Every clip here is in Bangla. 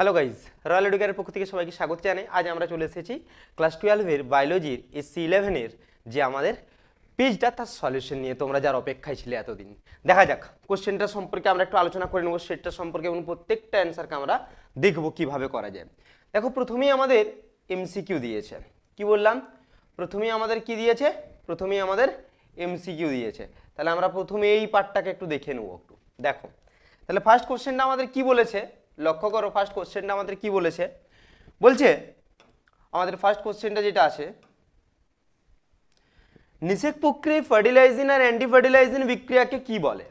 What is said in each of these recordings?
হ্যালো গাইজ, রয়্যাল এডুকেয়ারের পক্ষ থেকে সবাইকে স্বাগত জানাই। আজ আমরা চলে এসেছি ক্লাস 12-এর বায়োলজির এসসি 11-এর যে আমাদের পেজটা তার সলিউশন নিয়ে। তোমরা যার অপেক্ষায় ছিলে এতদিন, দেখা যাক কোশ্চেনটা সম্পর্কে আমরা একটু আলোচনা করে নেবো, সেটটা সম্পর্কে, এবং প্রত্যেকটা অ্যান্সারকে আমরা দেখবো কিভাবে করা যায়। দেখো, প্রথমেই আমাদের এমসিকিউ দিয়েছে। কি বললাম? প্রথমেই আমাদের কি দিয়েছে? প্রথমেই আমাদের এমসিকিউ দিয়েছে। তাহলে আমরা প্রথমে এই পার্টটাকে একটু দেখে নেবো। একটু দেখো, তাহলে ফার্স্ট কোশ্চেনটা আমাদের কি বলেছে, লক্ষ্য করো। ফার্স্ট কোশ্চেনটা আমাদের কি বলেছে, বলছে আমাদের ফার্স্ট কোশ্চেনটা যেটা আছে, নিষেক প্রক্রিয়ায় ফার্টিলাইজিং আর অ্যান্টি ফার্টিলাইজিং বিক্রিয়াকে কি বলে।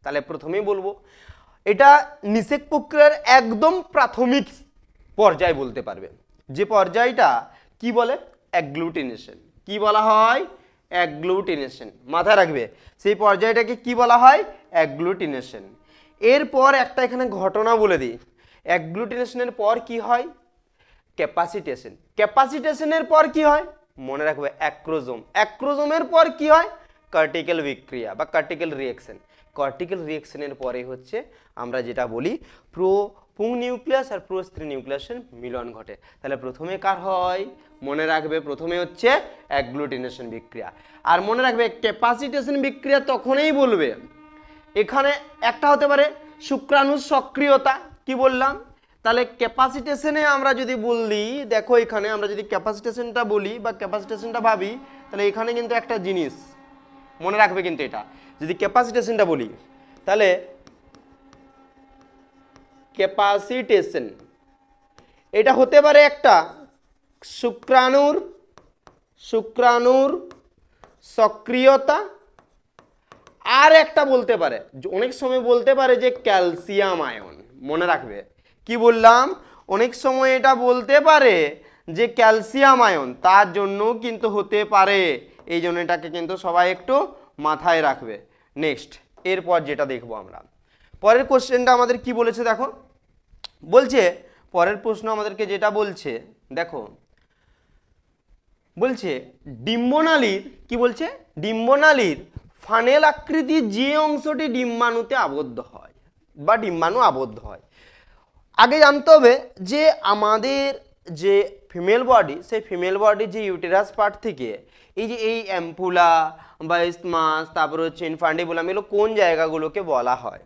তাহলে প্রথমেই বলবো, এটা নিষেক প্রক্রিয়ার একদম প্রাথমিক পর্যায় বলতে পারবে। যে পর্যায়টা কি বলে? অ্যাগ্লুটিনেশন। কি বলা হয়? অ্যাগ্লুটিনেশন। মাথায় রাখবে, সেই পর্যায়টাকে কি বলা হয়? অ্যাগ্লুটিনেশন। এরপর একটা এখানে ঘটনা বলে দিই, অ্যাগ্লুটিনেশনের পর কি হয়? ক্যাপাসিটেশন। ক্যাপাসিটেশনের পর কি হয়? মনে রাখবে অ্যাক্রোজোম। অ্যাক্রোজোমের পর কি হয়? কর্টিক্যাল বিক্রিয়া বা কর্টিক্যাল রিঅ্যাকশন। কর্টিক্যাল রিঅ্যাকশনের পরে হচ্ছে আমরা যেটা বলি পুং নিউক্লিয়াস আর প্রোস্ত্রী নিউক্লিয়াসের মিলন ঘটে। তাহলে প্রথমে কার হয়? মনে রাখবে প্রথমে হচ্ছে অ্যাগ্লুটিনেশন বিক্রিয়া। আর মনে রাখবে ক্যাপাসিটেশন বিক্রিয়া তখনই বলবে, এখানে একটা হতে পারে শুক্রাণুর সক্রিয়তা। কি বললাম? তাহলে ক্যাপাসিটেশনে আমরা যদি বলি, দেখো এখানে আমরা যদি ক্যাপাসিটেশনটা বলি বা ক্যাপাসিটেশনটা ভাবি, তাহলে এখানে কিন্তু একটা জিনিস মনে রাখবে, কিন্তু এটা যদি ক্যাপাসিটেশনটা বলি, তাহলে ক্যাপাসিটেশন এটা হতে পারে একটা শুক্রাণুর সক্রিয়তা, আর একটা বলতে পারে, অনেক সময় বলতে পারে যে ক্যালসিয়াম আয়ন। মনে রাখবে কি বললাম? অনেক সময় এটা বলতে পারে যে ক্যালসিয়াম আয়ন, তার জন্য কিন্তু হতে পারে। এই জন্য এটাকে কিন্তু সবাই একটু মাথায় রাখবে। নেক্সট, এরপর যেটা দেখবো আমরা, পরের কোশ্চেনটা আমাদের কি বলেছে দেখো। বলছে পরের প্রশ্ন আমাদেরকে যেটা বলছে, দেখো বলছে ডিম্বনালীর, কি বলছে? ডিম্বনালীর ফানেল আকৃতির যে অংশটি ডিম্বাণুতে আবদ্ধ হয় বা ডিম্বাণু আবদ্ধ হয়। আগে জানতে হবে যে আমাদের যে ফিমেল বডি, সেই ফিমেল বডির যে ইউটেরাস পার্ট থেকে এই যে এই অ্যাম্পুলা বা ইসমাস, তারপরে হচ্ছে ইনফান্ডিবুলাম, এগুলো কোন জায়গাগুলোকে বলা হয়।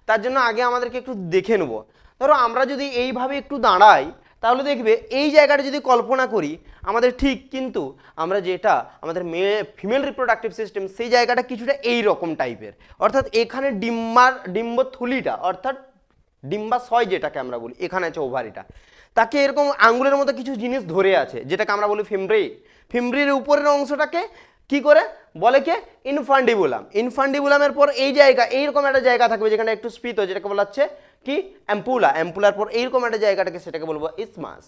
তার জন্য আগে আমাদেরকে একটু দেখে নেব। ধরো আমরা যদি এইভাবে একটু দাঁড়াই, তাহলে দেখবে এই জায়গাটা যদি কল্পনা করি আমাদের ঠিক, কিন্তু আমরা যেটা আমাদের ফিমেল রিপ্রোডাক্টিভ সিস্টেম, সেই জায়গাটা কিছুটা এই রকম টাইপের। অর্থাৎ এখানে ডিম্বথলিটা, অর্থাৎ ডিম্বাশয় যেটাকে আমরা বলি, এখানে আছে ওভারিটা, তাকে এরকম আঙ্গুলের মতো কিছু জিনিস ধরে আছে, যেটাকে আমরা বলি ফিমব্রি। ফিমব্রির উপরের অংশটাকে কি করে বলে? কে? ইনফান্ডিবুলাম। ইনফান্ডিবুলামের পর এই জায়গা, এইরকম একটা জায়গা থাকবে যেখানে একটু স্ফীত, যেটাকে বলা হচ্ছে কি? অ্যাম্পুলা। অ্যাম্পুলার পর এইরকম একটা জায়গাটাকে, সেটাকে বলবো ইসমাস।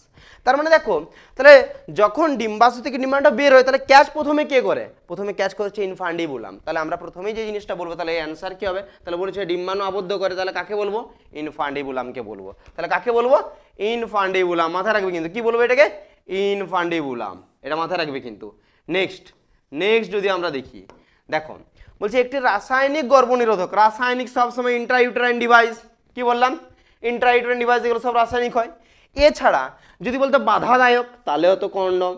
তার মানে দেখো, তাহলে যখন ডিম্বাশয় থেকে ডিম্বাণুটা বের হয়, তাহলে ক্যাচ প্রথমে কে করে? প্রথমে ক্যাচ করছে ইনফান্ডিবুলাম। তাহলে আমরা প্রথমেই যে জিনিসটা বলবো, তাহলে এই অ্যান্সার কি হবে? তাহলে বলেছে ডিম্বাণু আবদ্ধ করে, তাহলে কাকে বলবো? ইনফান্ডিবুলামকে বলবো। তাহলে কাকে বলবো? ইনফান্ডিবুলাম। মাথায় রাখবে কিন্তু, কি বলবো এটাকে? ইনফান্ডিবুলাম। এটা মাথায় রাখবে কিন্তু। নেক্সট যদি আমরা দেখি, দেখো বলছে একটি রাসায়নিক গর্ভনিরোধক। রাসায়নিক সবসময় ইন্ট্রাইউটেরাইন ডিভাইস। কি বললাম? ইন্ট্রাইউটেরাইন ডিভাইস, এগুলো সব রাসায়নিক হয়। এছাড়া যদি বলতে বাধাদায়ক, তাহলে হতো কন্ডম,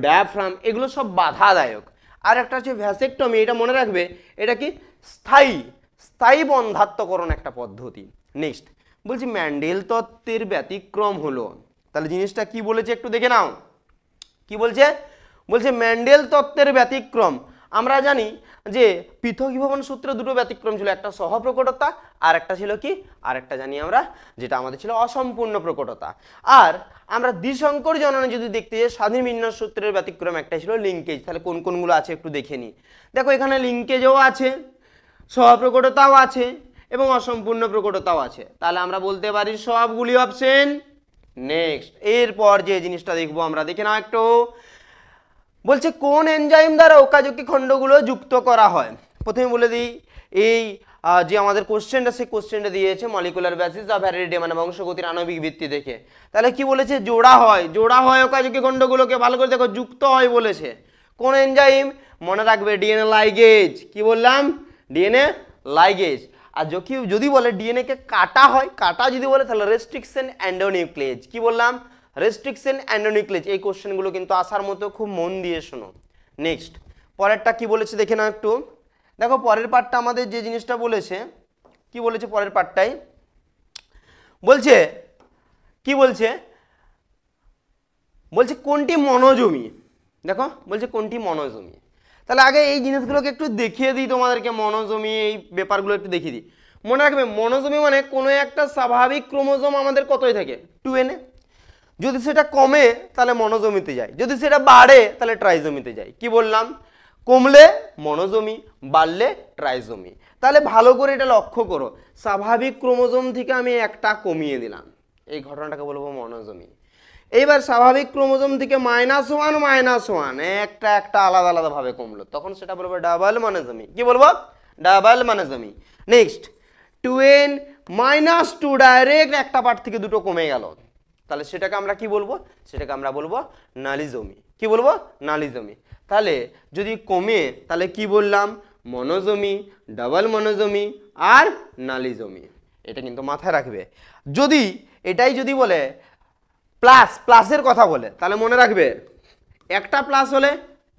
ডায়াফ্রাম, এগুলো সব বাধাদায়ক। আর একটা হচ্ছে ভ্যাসেক্টমি। এটা মনে রাখবে, এটা কি? স্থায়ী বন্ধাত্মকরণ একটা পদ্ধতি। নেক্সট বলছি ম্যান্ডেল তত্ত্বের ব্যতিক্রম হলো। তাহলে জিনিসটা কি বলেছে একটু দেখে নাও। কি বলছে? বলছে ম্যান্ডেল তত্ত্বের ব্যতিক্রম। আমরা জানি যে পৃথকীভবন সূত্রে দুটো ব্যতিক্রম ছিল, একটা সহপ্রকটতা, আর একটা ছিল কি? আর একটা জানি আমরা, যেটা আমাদের ছিল অসম্পূর্ণ প্রকটতা। আর আমরা দ্বিসংকর জননে যদি দেখতে যাই, স্বাধীন বিন্যাস সূত্রের ব্যতিক্রম একটাই ছিল লিঙ্কেজ। তাহলে কোন কোনগুলো আছে একটু দেখে নিই। দেখো এখানে লিঙ্কেজও আছে, সহপ্রকটতাও আছে, এবং অসম্পূর্ণ প্রকটতাও আছে। তাহলে আমরা বলতে পারি সবগুলি অপশন। নেক্সট, এরপর যে জিনিসটা দেখবো আমরা, দেখে নাও একটু। বলছে কোন এনজাইম দ্বারা ওকাজাকি খণ্ডগুলো যুক্ত করা হয়। প্রথমে বলে দিই, এই যে আমাদের কোশ্চেনটা, সেই কোশ্চেনটা দিয়েছে মলিকুলার বেসিস অফ ভ্যালিডিটি, মানে বংশগতির আণবিক ভিত্তি দেখে। তাহলে কি বলেছে? জোড়া হয় ওকাজাকি খণ্ডগুলোকে। ভালো করে দেখো, যুক্ত হয় বলেছে। কোন এনজাইম? মনে রাখবে ডিএনএ লাইগেজ। কি বললাম? DNA ligase. আর যদি বলে ডিএনএ কে কাটা হয়, কাটা যদি বলে তাহলে রেস্ট্রিকশন এন্ডোনিউক্লিয়েজ। কি বললাম? রেস্ট্রিকশন এন্ডোনিউক্লিয়েজ। এই কোশ্চেনগুলো কিন্তু আসার মতো, খুব মন দিয়ে শোনো। নেক্সট পরেরটা কি বলেছে দেখে নাও একটু। দেখো পরের পার্টটা আমাদের যে জিনিসটা বলেছে, কি বলেছে পরের পার্টটাই বলছে, কি বলছে, বলছে কোনটি মনোজমি। দেখো বলছে কোনটি মনোজমি। তাহলে আগে এই জিনিসগুলোকে একটু দেখিয়ে দিই তোমাদেরকে, মনোজমি এই ব্যাপারগুলো একটু দেখিয়ে দিই। মনে রাখবে মনোজমি মানে কোনো একটা স্বাভাবিক ক্রোমোজোম আমাদের কতই থাকে? 2n। যদি সেটা কমে তাহলে মনোজমিতে যায়, যদি সেটা বাড়ে তাহলে ট্রাইজমিতে যায়। কি বললাম? কমলে মনোজমি, বাড়লে ট্রাইজমি। তাহলে ভালো করে এটা লক্ষ্য করো, স্বাভাবিক ক্রোমোজোম থেকে আমি একটা কমিয়ে দিলাম, এই ঘটনাটাকে বলবো মনোজমি। এইবার স্বাভাবিক ক্রোমোজোম থেকে -1 একটা একটা আলাদা আলাদা ভাবে কমলো, তখন সেটা বলবো ডাবল মনোজমি। কি বলবো? ডাবল মনোজমি। নেক্সট 2n - 2 ডাইরেক্ট একটা পার্ট থেকে দুটো কমে গেল, তাহলে সেটাকে আমরা কি বলবো? সেটাকে আমরা বলবো নালিজমি। কি বলবো? নালিজমি। তাহলে যদি কমে তাহলে কি বললাম? মনোজমি, ডাবল মনোজমি আর নালিজমি। এটা কিন্তু মাথায় রাখবে। যদি এটাই যদি বলে প্লাসের কথা বলে তাহলে মনে রাখবে একটা প্লাস হলে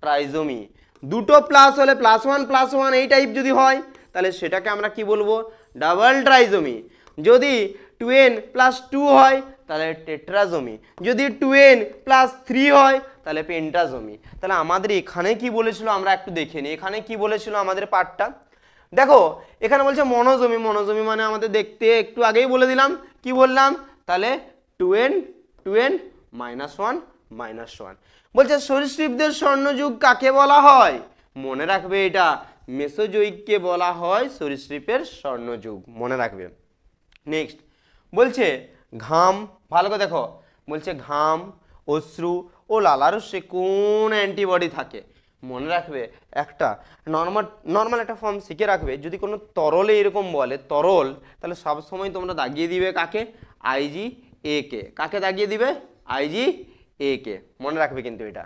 ট্রাইজমি, দুটো প্লাস হলে +1 এই টাইপ যদি হয় তাহলে সেটাকে আমরা কি বলবো? ডাবল ট্রাইজমি। যদি 2n + 2 হয় তাহলে টেট্রাজমি, যদি 2n + 3 হয় তাহলে পেন্টাজমি। তাহলে আমাদের এখানে কি বলেছিল আমরা একটু দেখে নিই। এখানে কি বলেছিল আমাদের পার্টটা দেখো। এখানে বলছে মনোজমি, মনোজমি মানে আমাদের দেখতে একটু আগেই বলে দিলাম। কি বললাম? তাহলে 2n -1 বলছে সরীসৃপদের স্বর্ণযুগ কাকে বলা হয়? মনে রাখবে এটা মেসোজোইককে বলা হয় সরীসৃপের স্বর্ণযুগ, মনে রাখবে। নেক্সট বলছে ঘাম, ভালো করে দেখো, বলছে ঘাম, অশ্রু ও লালারসে কোন অ্যান্টিবডি থাকে? মনে রাখবে একটা নর্মাল একটা ফর্ম শিখে রাখবে। যদি কোনো তরলে এরকম বলে তরল, তাহলে সবসময় তোমরা দাগিয়ে দিবে কাকে? IgA কে। কাকে দাগিয়ে দিবে? IgA কে, মনে রাখবে কিন্তু এটা।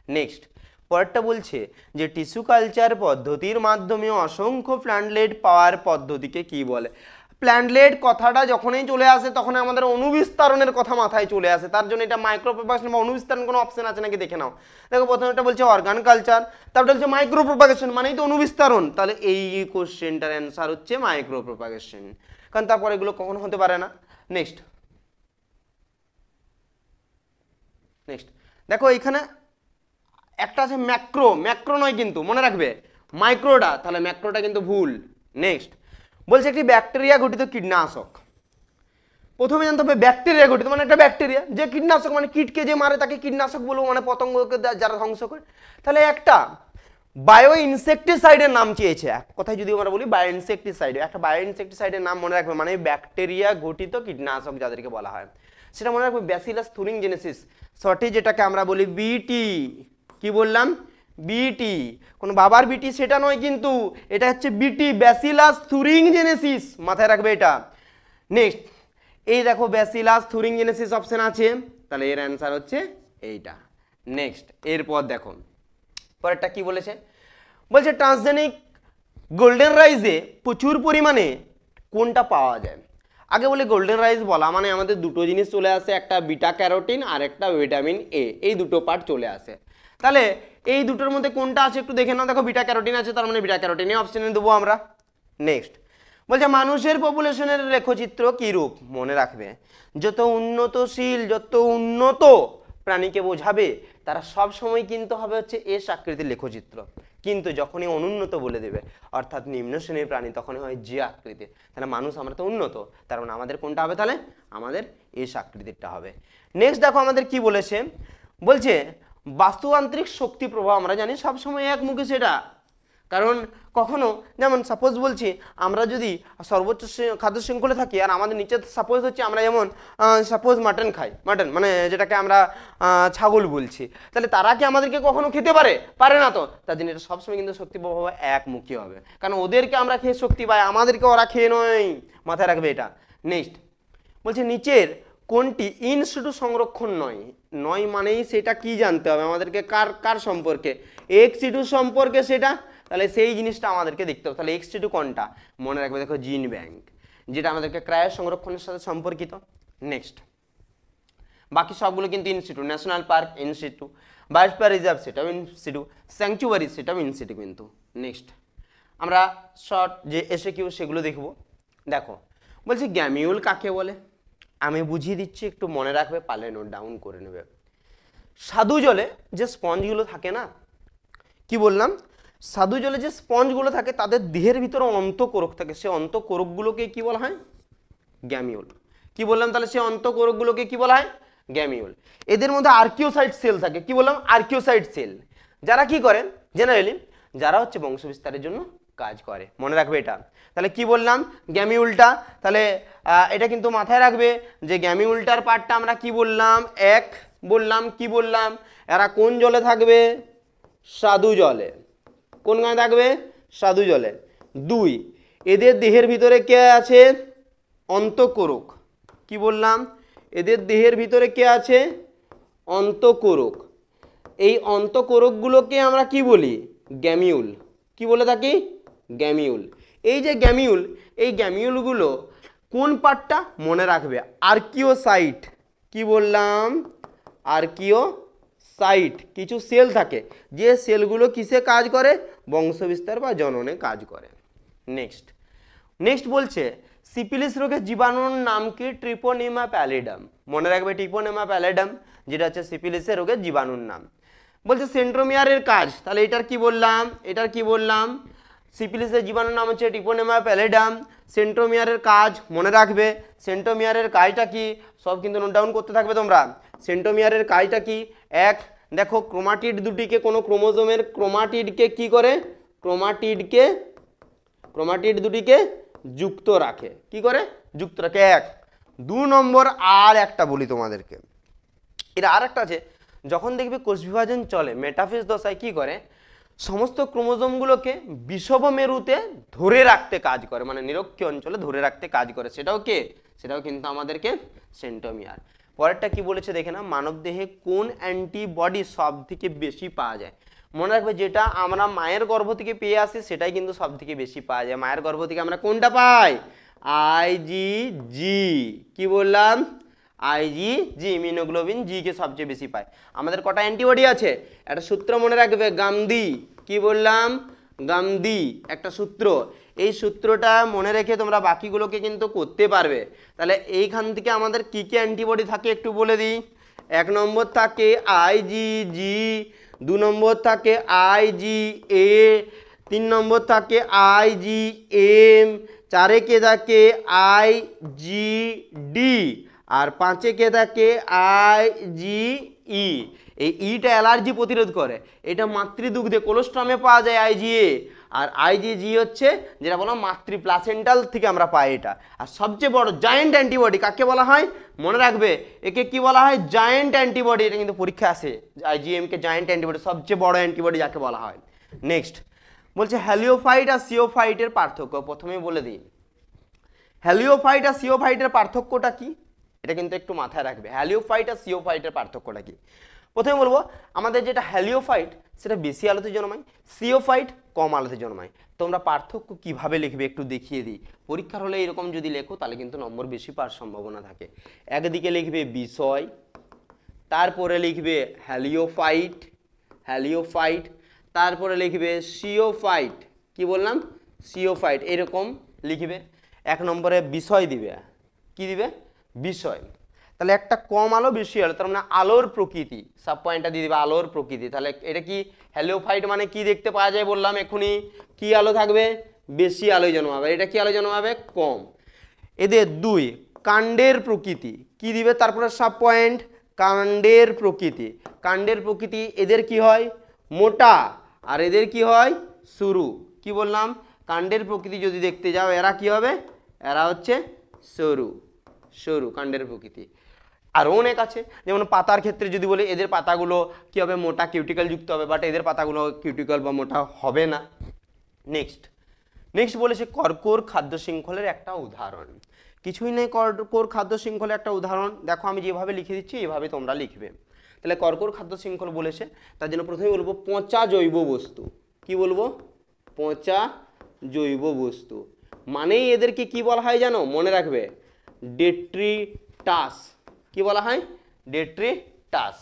নেক্সট পরেরটা বলছে যে টিস্যু কালচার পদ্ধতির মাধ্যমে অসংখ্য প্ল্যান্টলেট পাওয়ার পদ্ধতিকে কি বলে? প্ল্যান্টলেট কথাটা যখনই চলে আসে তখন আমাদের অনুবিস্তারণের কথা মাথায় চলে আসে, তার জন্য এটা মাইক্রোপ্রোপাগেশন বা অনুবিস্তারণ কোনো অপশন আছে নাকি দেখে নাও। দেখো প্রথমে বলছে অর্গান কালচার, তারপরে হচ্ছে মাইক্রোপ্রোপাগেশন মানেই তো অনুবিস্তারণ, তাহলে এই কোশ্চেনটার অ্যান্সার হচ্ছে মাইক্রোপ্রোপাগেশন, কারণ তারপরে এগুলো কখনো হতে পারে না। নেক্সট দেখো এখানে একটা আছে ম্যাক্রো নয় কিন্তু, মনে রাখবে মাইক্রোটা, তাহলে ম্যাক্রোটা কিন্তু ভুল। নেক্সট বলছে একটি ব্যাকটেরিয়া গঠিত কীটনাশক। প্রথমে জানতে হবে ব্যাকটেরিয়া গঠিত মানে একটা ব্যাকটেরিয়া, যে কীটনাশক মানে কীটকে যে মারে তাকে কীটনাশক বলবো, মানে পতঙ্গকে যারা ধ্বংস করে। তাহলে একটা বায়ো ইনসেকটিসাইডের নাম চেয়েছে, এক কথায় যদি আমরা বলি বায়ো ইনসেকটিসাইড, একটা বায়ো ইনসেকটিসাইডের নাম মনে রাখবে, মানে ব্যাকটেরিয়া গঠিত কীটনাশক যাদেরকে বলা হয় সেটা মনে রাখবে ব্যাসিলাস থুরিনজেনেসিস, সঠিক যেটাকে আমরা বলি বিটি। কি বললাম? বিটি, কোনো বাবার বিটি সেটা নয় কিন্তু, এটা হচ্ছে বিটি, ব্যাসিলাস থুরিনজেনেসিস, মাথায় রাখবে এটা। নেক্সট এই দেখো ব্যাসিলাস থুরিনজেনেসিস অপশন আছে, তাহলে এর অ্যান্সার হচ্ছে এইটা। নেক্সট এরপর দেখো পরেরটা কি বলেছে, বলছে ট্রান্সজেনিক গোল্ডেন রাইসে প্রচুর পরিমাণে কোনটা পাওয়া যায়? আগে বলে গোল্ডেন রাইস বলা মানে আমাদের দুটো জিনিস চলে আসে, একটা বিটা ক্যারোটিন আর একটা ভিটামিন এ, এই দুটো পার্ট চলে আসে। তাহলে এই দুটোর মধ্যে কোনটা আছে একটু দেখে নাও। দেখো বিটা ক্যারোটিন আছে, তার মানে বিটা ক্যারোটিনে অপশনে দেবো আমরা। নেক্সট বলছে মানুষের পপুলেশনের লেখচিত্র কি রূপ? মনে রাখবে যত উন্নতশীল, যত উন্নত প্রাণীকে বোঝাবে তারা সব সময় কিন্তু হবে হচ্ছে এস আকৃতির লেখচিত্র, কিন্তু যখনই অনুন্নত বলে দেবে অর্থাৎ নিম্ন শ্রেণীর প্রাণী তখনই হয় যে আকৃতির। তাহলে মানুষ আমরা তো উন্নত, তার মানে আমাদের কোনটা হবে? তাহলে আমাদের এস আকৃতিরটা হবে। নেক্সট দেখো আমাদের কি বলেছে, বলছে বাস্তুতান্ত্রিক শক্তি প্রভাব আমরা জানি সবসময় একমুখী, সেটা কারণ কখনো যেমন সাপোজ বলছি আমরা যদি সর্বোচ্চ খাদ্য শৃঙ্খলে থাকি আর আমাদের নিচে সাপোজ হচ্ছে আমরা যেমন সাপোজ মাটন খাই, মাটন মানে যেটাকে আমরা ছাগল বলছি, তাহলে তারা কি আমাদেরকে কখনো খেতে পারে? পারে না। তো তার জন্য এটা সবসময় কিন্তু শক্তি প্রভাব একমুখী হবে, কারণ ওদেরকে আমরা খেয়ে শক্তি পাই, আমাদেরকে ওরা খেয়ে নয়, মাথায় রাখবে এটা। নেক্সট বলছে নিচের কোনটি ইন সিটু সংরক্ষণ নয় মানেই সেটা কি জানতে হবে আমাদেরকে, কার সম্পর্কে? এক্স সিটু সম্পর্কে সেটা, তাহলে সেই জিনিসটা আমাদেরকে দেখতে হবে। তাহলে X2 কোনটা মনে রাখবে, দেখো জিন ব্যাংক, যেটা আমাদেরকে ক্রায়ো সংরক্ষণের সাথে সম্পর্কিত। নেক্সট বাকি সবগুলো কিন্তু institute, national park institute, biosphere reserve সেটাও ইনস্টিটিউট, স্যাংচুয়ারি সেটাও ইনস্টিটিউট কিন্তু। নেক্সট আমরা শর্ট যে এসএকিউ সেগুলো দেখব। দেখো বলছি গ্যামিউল কাকে বলে, আমি বুঝিয়ে দিচ্ছি, একটু মনে রাখবে, পারলে নোট ডাউন করে নেবে। স্বাদু জলে যে স্পঞ্জগুলো থাকে না, কি বললাম, স্বাদু জলে যে স্পঞ্জগুলো থাকে তাদের দেহের ভিতরে অন্তঃকোরক থাকে, সে অন্তঃকোরকগুলোকে কি বলা হয়, গ্যামিউল। কি বললাম, তাহলে সে অন্তঃকোরকগুলোকে কি বলা হয়, গ্যামিউল। এদের মধ্যে আর্কিওসাইট সেল থাকে, কি বললাম, আর্কিওসাইট সেল, যারা কি করেন জেনারেলি, যারা হচ্ছে বংশবিস্তারের জন্য কাজ করে, মনে রাখবে এটা। তাহলে কি বললাম, গ্যামিউলটা, তাহলে এটা কিন্তু মাথায় রাখবে যে গ্যামিউলটার পার্টটা আমরা কি বললাম, এক বললাম, কি বললাম, এরা কোন জলে থাকবে, স্বাদু জলে। কোন গায়ে থাকবে, স্বাদু জলে। দুই, এদের দেহের ভিতরে কে আছে, অন্তঃকোরক। কি বললাম, এদের দেহের ভিতরে কে আছে, অন্তঃকোরক। এই অন্তঃকোরকগুলোকে আমরা কি বলি, গ্যামিউল। কি বলে থাকি, গ্যামিউল। এই যে গ্যামিউল, এই গ্যামিউলগুলো কোন পার্টটা মনে রাখবে, আর্কিওসাইট। কি বললাম, আর্কিওসাইট, কিছু সেল থাকে যে সেলগুলো কিসে কাজ করে, বংশবিস্তার বা জননে কাজ করে। নেক্সট বলছে সিপিলিস রোগের জীবাণুর নাম কি, ট্রিপোনেমা প্যালিডাম। মনে রাখবে ট্রিপোনেমা প্যালিডাম, যেটা হচ্ছে সিপিলিসের রোগের জীবাণুর নাম। বলছে সেন্ট্রোমিয়ারের কাজ, তাহলে এটার কি বললাম, এটার কি বললাম, সিপিলিসের জীবাণুর নাম হচ্ছে ট্রিপোনেমা প্যালিডাম। সেন্ট্রোমিয়ারের কাজ মনে রাখবে, সেন্ট্রোমিয়ারের কাজটা কি, সব কিন্তু নোট ডাউন করতে থাকবে তোমরা। সেন্ট্রোমিয়ারের কাজটা কি, এক, দেখো ক্রোমাটিড দুটিকে, কোনো ক্রোমোজোমের ক্রোমাটিডকে কি করে, ক্রোমাটিড দুটিকে যুক্ত রাখে। কি করে, যুক্ত রাখে, এক। 2 নম্বর আর একটা বলি তোমাদেরকে, এর আর একটা আছে, যখন দেখবে কোষ বিভাজন চলে মেটাফেজ দশায় কি করে, সমস্ত ক্রোমোজোমগুলোকে বিষম মেরুতে ধরে রাখতে কাজ করে, মানে নিরক্ষীয় অঞ্চলে ধরে রাখতে কাজ করে, সেটাও কে, সেটাও কিন্তু আমাদেরকে সেন্ট্রোমিয়ার। পরেরটা কি বলেছে দেখে না, মানব দেহে কোন অ্যান্টিবডি সব থেকে বেশি পাওয়া যায়। মনে রাখবে যেটা আমরা মায়ের গর্ভ থেকে পেয়ে আসি সেটাই কিন্তু সব থেকে বেশি পাওয়া যায়। মায়ের গর্ভ থেকে আমরা কোনটা পাই, আইজিজি। কি বললাম, আইজিজি, ইমিউনোগ্লোবিন জি কে সবচেয়ে বেশি পায়। আমাদের কটা অ্যান্টিবডি আছে, একটা সূত্র মনে রাখবে, গামদি। কি বললাম, গামদি একটা সূত্র, এই সূত্রটা মনে রেখে তোমরা বাকিগুলোকে কিন্তু করতে পারবে। তাহলে এইখান থেকে আমাদের কি কি অ্যান্টিবডি থাকে একটু বলে দিই। 1 নম্বর থাকে আইজিজি, 2 নম্বর থাকে আইজিএ, 3 নম্বর থাকে আইজিএম, 4 কে থাকে আইজিডি, আর 5 কে থাকে আইজিই। এই ইটা অ্যালার্জি প্রতিরোধ করে, এটা মাতৃদুগ্ধে কোলোস্ট্রামে পাওয়া যায় আইজিএ, আর আইজিজি হচ্ছে যেটা বলো মাতৃ প্লাসেন্টাল থেকে আমরা পাই এটা। আর সবচেয়ে বড় জায়েন্ট অ্যান্টিবডি কাকে বলা হয়, মনে রাখবে একে কি বলা হয়, জায়েন্ট অ্যান্টিবডি। এটা কিন্তু পরীক্ষা আসে, আইজিএম কে জায়েন্ট অ্যান্টিবডি, সবচেয়ে বড় অ্যান্টিবডি যাকে বলা হয়। নেক্সট বলছে হ্যালিওফাইট আর সিওফাইটের পার্থক্য, প্রথমেই বলে দিই হ্যালিওফাইট আর সিওফাইটের পার্থক্যটা কি, এটা কিন্তু একটু মাথায় রাখবে। হ্যালিওফাইট আর সিওফাইটের পার্থক্যটা কি, প্রথমে বলবো আমাদের যেটা হ্যালিওফাইট সেটা বেশি আলোতে জন্মায়, সিওফাইট কম আলোতে জন্মায়। তোমরা পার্থক্য কিভাবে লিখবে একটু দেখিয়ে দিই, পরীক্ষার হলে এরকম যদি লেখো তাহলে কিন্তু নম্বর বেশি পাওয়ার সম্ভাবনা থাকে। একদিকে লিখবে বিষয়, তারপরে লিখবে হ্যালিওফাইট, তারপরে লিখবে সিওফাইট। কি বললাম, সিওফাইট, এরকম লিখবে। 1 নম্বরে বিষয় দিবে, কি দিবে, বিষয়। তাহলে একটা কম আলো বেশি আলো, তার মানে আলোর প্রকৃতি, সাব পয়েন্টটা দিয়ে দিবে আলোর প্রকৃতি। তাহলে এটা কি হ্যালিওফাইট মানে কি দেখতে পাওয়া যায় বললাম এখনই, কি আলো থাকবে, বেশি আলোয় জন্মাবে। এটা কি আলো জন্মাবে, কম। এদের 2 কাণ্ডের প্রকৃতি, কি দিবে তারপরে সাব পয়েন্ট, কাণ্ডের প্রকৃতি। কাণ্ডের প্রকৃতি এদের কি হয়, মোটা, আর এদের কি হয়, সরু। কি বললাম, কাণ্ডের প্রকৃতি যদি দেখতে যাও এরা কি হবে, এরা হচ্ছে সরু কাণ্ডের প্রকৃতি। আরও অনেক আছে, যেমন পাতার ক্ষেত্রে যদি বলি এদের পাতাগুলো কি হবে, মোটা কিউটিক্যাল যুক্ত হবে, বাট এদের পাতাগুলো কিউটিক্যাল বা মোটা হবে না। নেক্সট বলেছে কর্কর খাদ্য শৃঙ্খলের একটা উদাহরণ। কিছুই নেই, কর্কর খাদ্য শৃঙ্খলের একটা উদাহরণ দেখো, আমি যেভাবে লিখে দিচ্ছি এইভাবে তোমরা লিখবে। তাহলে কর্কর খাদ্য শৃঙ্খল বলেছে, তার জন্য প্রথমে বলবো পচা জৈব বস্তু। কি বলবো, পচা জৈব বস্তু, মানেই এদেরকে কি বলা হয় জানো, মনে রাখবে, ডেট্রিটাস। কি বলা হয়? ডেট্রিটাস।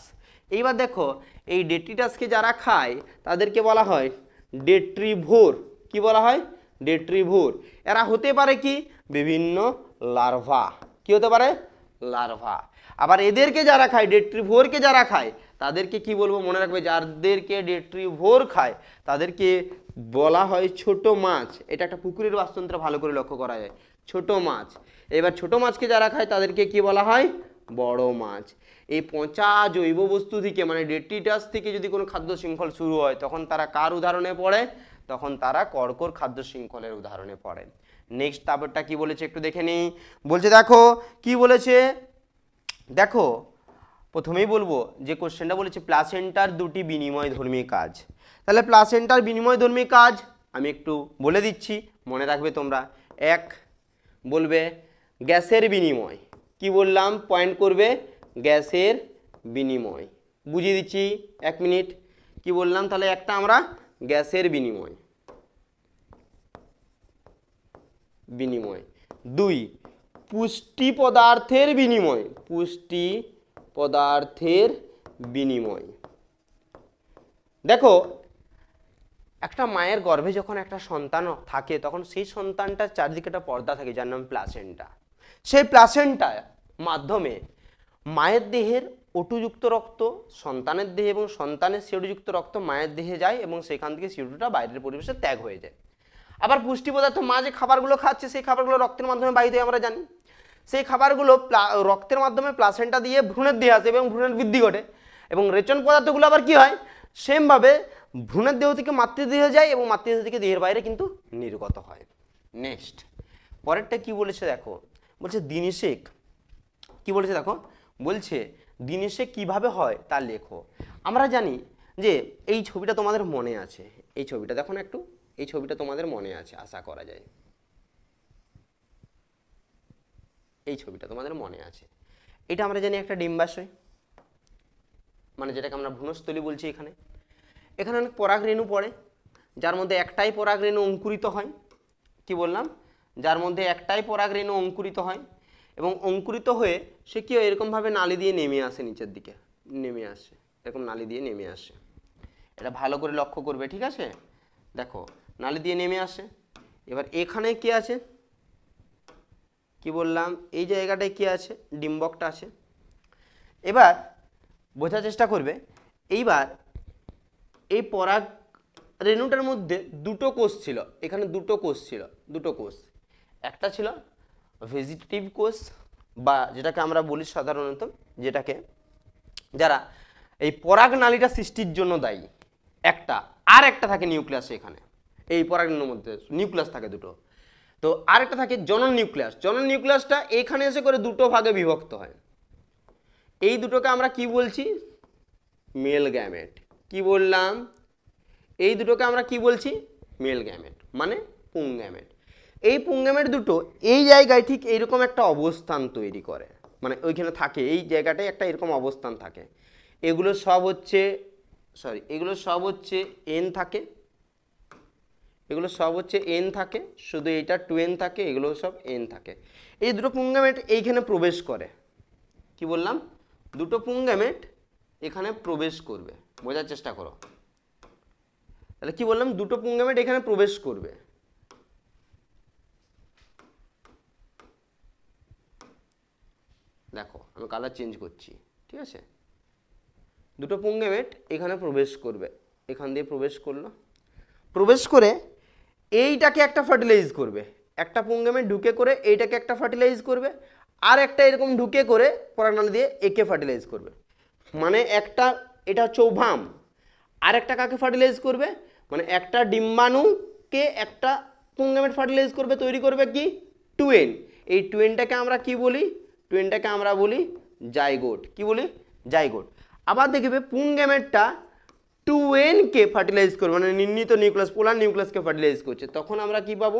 এইবার দেখো এই ডেট্রিটাসকে যারা খায় তাদেরকে বলা হয় ডেট্রিভোর। কি বলা হয়? ডেট্রিভোর। এরা হতে পারে কি, বিভিন্ন লার্ভা। কি হতে পারে? লার্ভা। আবার এদেরকে যারা খায়, ডেট্রিভোরকে যারা খায় তাদেরকে কি বলবো, মনে রাখবে, যাদেরকে ডেট্রিভোর খায় তাদেরকে বলা হয় ছোট মাছ। এটা একটা পুকুরের বাস্তুতন্ত্র ভালো করে লক্ষ্য করা যায়, ছোট মাছ। এবার ছোট মাছকে যারা খায় তাদেরকে কি বলা হয়? বড় মাছ। এই পচা জৈব বস্তু থেকে, মানে ডেট্রিটাস থেকে যদি কোনো খাদ্য শৃঙ্খল শুরু হয় তখন তারা কার উদাহরণে পড়ে? তখন তারা কর্কর খাদ্য শৃঙ্খলের উদাহরণে পড়ে। নেক্সট তারপরটা কি বলেছে একটু দেখে নিই। বলছে দেখো কি বলেছে, দেখো প্রথমেই বলবো যে কোশ্চেনটা বলেছে প্লাসেন্টার দুটি বিনিময়ধর্মী কাজ। তাহলে প্লাসেন্টার বিনিময়ধর্মী কাজ আমি একটু বলে দিচ্ছি, মনে রাখবে তোমরা। এক, বলবে গ্যাসের বিনিময়। কি বললাম? পয়েন্ট করবে, গ্যাসের বিনিময়। বুঝিয়ে দিচ্ছি, 1 মিনিট। কি বললাম? তাহলে একটা আমরা গ্যাসের বিনিময়। বিনিময়। 2, পুষ্টি পদার্থের বিনিময়। পুষ্টি পদার্থের বিনিময়। দেখো একটা মায়ের গর্ভে যখন একটা সন্তান থাকে তখন সেই সন্তানটার চারদিকে একটা পর্দা থাকে যার নাম প্লাসেন্টা। সেই প্লাসেন্টার মাধ্যমে মায়ের দেহের ওটুযুক্ত রক্ত সন্তানের দেহে এবং সন্তানের সিওটুযুক্ত রক্ত মায়ের দেহে যায় এবং সেখান থেকে সিওটুটা বাইরের পরিবেশে ত্যাগ হয়ে যায়। আবার পুষ্টি পদার্থ মা যে খাবারগুলো খাচ্ছে সেই খাবারগুলো রক্তের মাধ্যমে বাহিত হয় আমরা জানি। সেই খাবারগুলো রক্তের মাধ্যমে প্লাসেন্টা দিয়ে ভ্রূণের দেহে আসে এবং ভ্রূণের বৃদ্ধি ঘটে। এবং রেচন পদার্থগুলো আবার কি হয়, সেমভাবে ভ্রূণের দেহ থেকে মাতৃদেহে যায় এবং মাতৃদেহ থেকে দেহের বাইরে কিন্তু নির্গত হয়। নেক্সট পরেরটা কি বলেছে দেখো, বলছে দিনিশেক। কি বলেছে দেখো, বলছে দিনিশেক কিভাবে হয় তা লেখো। আমরা জানি যে এই ছবিটা তোমাদের মনে আছে, এই ছবিটা দেখো না একটু, এই ছবিটা তোমাদের মনে আছে আশা করা যায়, এই ছবিটা তোমাদের মনে আছে। এটা আমরা জানি একটা ডিম্বাশয়, মানে যেটাকে আমরা ভ্রূণস্থলী বলছি। এখানে এখানে অনেক পরাগরেণু পড়ে, যার মধ্যে একটাই পরাগরেণু অঙ্কুরিত হয়। কি বললাম? যার মধ্যে একটাই পরাগরেণু অঙ্কুরিত হয় এবং অঙ্কুরিত হয়ে সে কি হয়, এরকমভাবে নালি দিয়ে নেমে আসে, নিচের দিকে নেমে আসে, এরকম নালি দিয়ে নেমে আসে। এটা ভালো করে লক্ষ্য করবে, ঠিক আছে? দেখো নালি দিয়ে নেমে আসে। এবার এখানে কি আছে, কি বললাম, এই জায়গাটায় কি আছে, ডিম্বকটা আছে। এবার বোঝার চেষ্টা করবে, এইবার এই পরাগ রেণুটার মধ্যে দুটো কোষ ছিল, এখানে দুটো কোষ ছিল, দুটো কোষ। একটা ছিল ভেজিটেটিভ কোষ বা যেটাকে আমরা বলি সাধারণত, যেটাকে যারা এই পরাগ নালীটা সৃষ্টির জন্য দায়ী, একটা। আর একটা থাকে নিউক্লিয়াসে, এখানে এই পরাগ রেণুর মধ্যে নিউক্লিয়াস থাকে দুটো। তো আরেকটা থাকে জনন নিউক্লিয়াস। জনন নিউক্লিয়াসটা এখানে এসে করে দুটো ভাগে বিভক্ত হয়। এই দুটোকে আমরা কি বলছি? Male gamete. কি বললাম? এই দুটোকে আমরা কি বলছি? মেল গ্যামেট, মানে পুংগ্যামেট। এই পুংগ্যামেট দুটো এই জায়গায় ঠিক এইরকম একটা অবস্থান তৈরি করে, মানে ওইখানে থাকে, এই জায়গাটায় একটা এরকম অবস্থান থাকে। এগুলো সব হচ্ছে এগুলো সব হচ্ছে এন থাকে, এগুলো সব হচ্ছে এন থাকে, শুধু এইটা 2n থাকে, এগুলো সব এন থাকে। এই দুটো পুংগ্যামেট এইখানে প্রবেশ করে। কি বললাম? দুটো পুংগ্যামেট এখানে প্রবেশ করবে, বোঝার চেষ্টা করো। তাহলে কি বললাম? দুটো পুংগ্যামেট এখানে প্রবেশ করবে। দেখো আমি কালার চেঞ্জ করছি, ঠিক আছে? দুটো পুংগ্যামেট এখানে প্রবেশ করবে, এখান দিয়ে প্রবেশ করলো, প্রবেশ করে এইটাকে একটা ফার্টিলাইজ করবে। একটা পুংগ্যামেট ঢুকে করে এইটাকে একটা ফার্টিলাইজ করবে, আর একটা এরকম ঢুকে করে পরাগনালী দিয়ে একে ফার্টিলাইজ করবে। মানে একটা, এটা হচ্ছে ওভাম, আর একটা কাকে ফার্টিলাইজ করবে, মানে একটা ডিম্বাণুকে একটা পুংগ্যামেট ফার্টিলাইজ করবে, তৈরি করবে কি? 2n। এই 2nটাকে আমরা কি বলি? 2nটাকে আমরা বলি জাইগোট। কি বলি? জাইগোট। আবার দেখবে পুংগ্যামেটটা 2n-কে ফার্টিলাইজ করবে, মানে নির্ণীত নিউক্লিয়াস, পোলার নিউক্লিয়াসকে ফার্টিলাইজ করছে, তখন আমরা কি পাবো?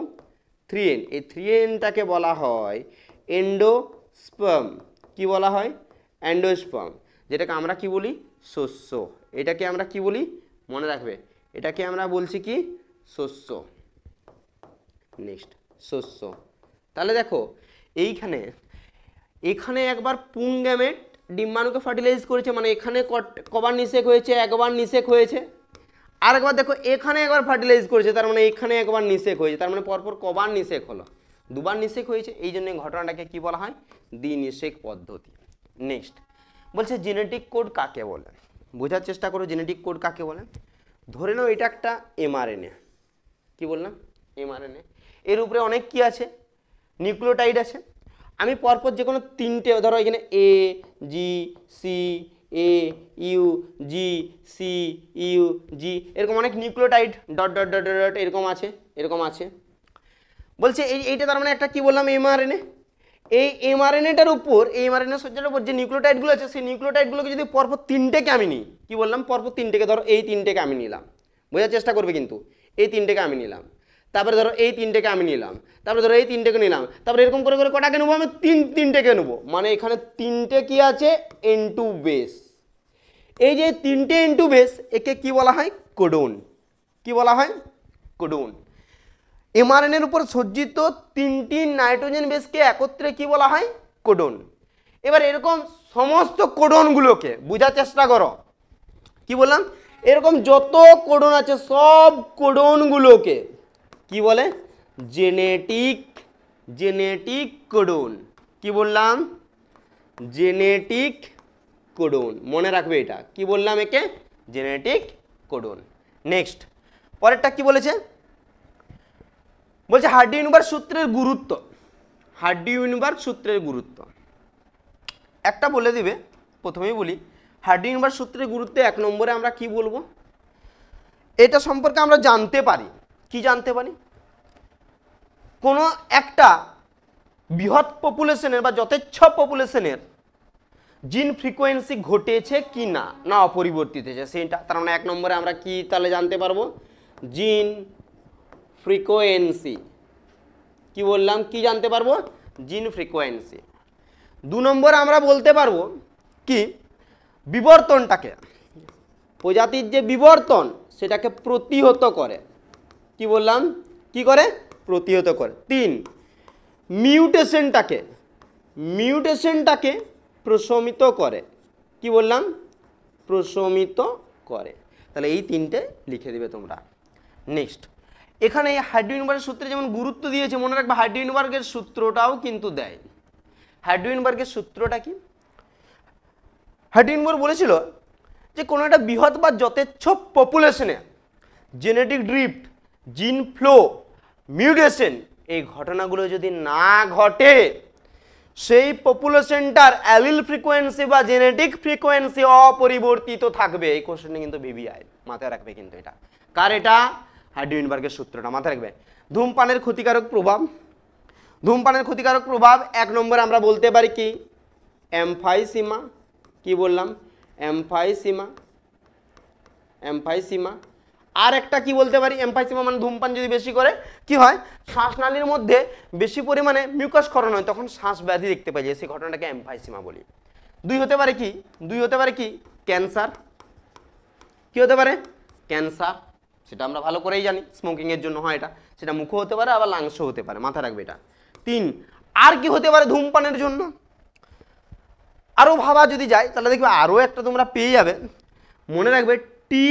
3n। এই 3n-টাকে বলা হয় এন্ডোস্পার্ম। কি বলা হয়? এন্ডোস্পার্ম, যেটাকে আমরা কি বলি? শস্য। এটাকে আমরা কি বলি? মনে রাখবে, এটাকে আমরা বলছি কি? শস্য। নেক্সট শস্য। তাহলে দেখো এইখানে এখানে একবার পুং গ্যামেট ডিম্বাণুকে ফার্টিলাইজ করেছে, মানে এখানে কবার নিষেক হয়েছে, একবার নিষেক হয়েছে। আর একবার দেখো এখানে একবার ফার্টিলাইজ করেছে, তার মানে এখানে একবার নিষেক হয়েছে, তার মানে পরপর কবার নিষেক হলো, দুবার নিষেক হয়েছে। এই জন্য ঘটনাটাকে কি বলা হয়, দ্বিনিষেক পদ্ধতি। নেক্সট বলছে জেনেটিক কোড কাকে বলে, বোঝার চেষ্টা করো জেনেটিক কোড কাকে বলে। ধরে নাও এটা একটা এমআরএনএ, কি বললাম এমআরএনএ, এর উপরে অনেক কি আছে, নিউক্লিওটাইড আছে। আমি পরপর যে কোনো তিনটে, ধরো এখানে A G C A U G C U G, এরকম অনেক nucleotide dot dot dot dot এরকম আছে, এরকম আছে। বলছে এইটা তার মানে একটা কি বললাম এমআরএনএ। এই এমআরএনএটার উপর, এই এমআরএনএ সজ্জার উপর যে নিউক্লিওটাইডগুলো আছে, সেই নিউক্লিওটাইডগুলোকে যদি পরপর তিনটেকে আমি নিই, কি বললাম পরপর তিনটেকে, ধরো এই তিনটেকে আমি নিলাম, বোঝার চেষ্টা করবে কিন্তু, এই তিনটেকে আমি নিলাম, তারপরে ধরো এই তিনটেকে আমি নিলাম, তারপরে ধরো এই তিনটেকে নিলাম, তারপরে এরকম করে করে কটাকে নেবো আমি, তিনটেকে নেবো, মানে এখানে তিনটে কি আছে এন2 বেস। এই যে তিনটে এন2 বেস, একে কি বলা হয় কোডন, কি বলা হয় কোডন। এমআরএনএর উপর সজ্জিত তিনটি নাইট্রোজেন বেসকে একত্রে কি বলা হয় কোডন। এবার এরকম সমস্ত কোডনগুলোকে বোঝার চেষ্টা করো, কি বললাম এরকম যত কোডন আছে সব কোডনগুলোকে কি বলে জেনেটিক কোডন। কি বললাম জেনেটিক কোডন, মনে রাখবে এটা, কি বললাম একে জেনেটিক কোডন। নেক্সট পরেরটা কি বলেছে, বলছে হার্ডি-ইউনিবার্গ সূত্রের গুরুত্ব। হার্ডি-ইউনিবার্গ সূত্রের গুরুত্ব একটা বলে দিবে, প্রথমেই বলি হার্ডি-ইউনিবার্গ সূত্রের গুরুত্ব 1 নম্বরে আমরা কি বলবো, এটা সম্পর্কে আমরা জানতে পারি, কি জানতে পারি, কোনো একটা বৃহৎ পপুলেশনের বা যথেচ্ছ পপুলেশনের জিন ফ্রিকোয়েন্সি ঘটেছে কি না, না অপরিবর্তিত আছে সেটা, তার মানে 1 নম্বরে আমরা কি তাহলে জানতে পারবো জিন ফ্রিকোয়েন্সি। কি বললাম কি জানতে পারবো জিন ফ্রিকোয়েন্সি। 2 নম্বরে আমরা বলতে পারবো কি বিবর্তনটাকে, প্রজাতির যে বিবর্তন সেটাকে প্রতিহত করে, কি বললাম কি করে প্রতিহত করে। 3 মিউটেশনটাকে প্রশমিত করে, কি বললাম প্রশমিত করে। তাহলে এই তিনটে লিখে দিবে তোমরা। নেক্সট এখানে এই হার্ডি-ইউনিবার্গের সূত্রে যেমন গুরুত্ব দিয়েছে, মনে রাখবে হার্ডি-ইউনিবার্গের সূত্রটাও কিন্তু দেয়। হার্ডি-ইউনিবার্গের সূত্রটা কি, হার্ডি-ইউনিবার্গ বলেছিল যে কোনো একটা বৃহৎ বা যথেচ্ছ পপুলেশনে জেনেটিক ড্রিফট, জিন ফ্লো, মিউটেশন এই ঘটনাগুলো যদি না ঘটে, সেই পপুলেশনটার অ্যালিল ফ্রিকোয়েন্সি বা জেনেটিক ফ্রিকোয়েন্সি অপরিবর্তিত থাকবে। এই কোশ্চেনটা কিন্তু ভিভিআই মাথায় রাখবে কিন্তু, এটা কার, এটা হার্ডি-ইউনিবার্গের সূত্রটা মাথায় রাখবে। ধূমপানের ক্ষতিকারক প্রভাব, ধূমপানের ক্ষতিকারক প্রভাব 1 নম্বরে আমরা বলতে পারি কি এমফাইসিমা। কি বললাম এমফাইসিমা। আর একটা কি বলতে পারি এমফাইসিমা মানে ধূমপান যদি বেশি করে কি হয়, শ্বাসনালীর মধ্যে বেশি পরিমাণে মিউকাস ক্ষরণ হয়, তখন শ্বাস ব্যাধি দেখতে পাই যায়, সেই ঘটনাটাকে এমফাইসিমা বলি। 2 হতে পারে কি ক্যান্সার। কি হতে পারে ক্যান্সার, সেটা আমরা ভালো করেই জানি, স্মোকিং এর জন্য হয় এটা, সেটা মুখও হতে পারে আবার লাংসও হতে পারে, মাথায় রাখবে এটা। 3 আর কি হতে পারে ধূমপানের জন্য, আরও ভাবা যদি যায় তাহলে দেখবে আরও একটা তোমরা পেয়ে যাবে, মনে রাখবে টি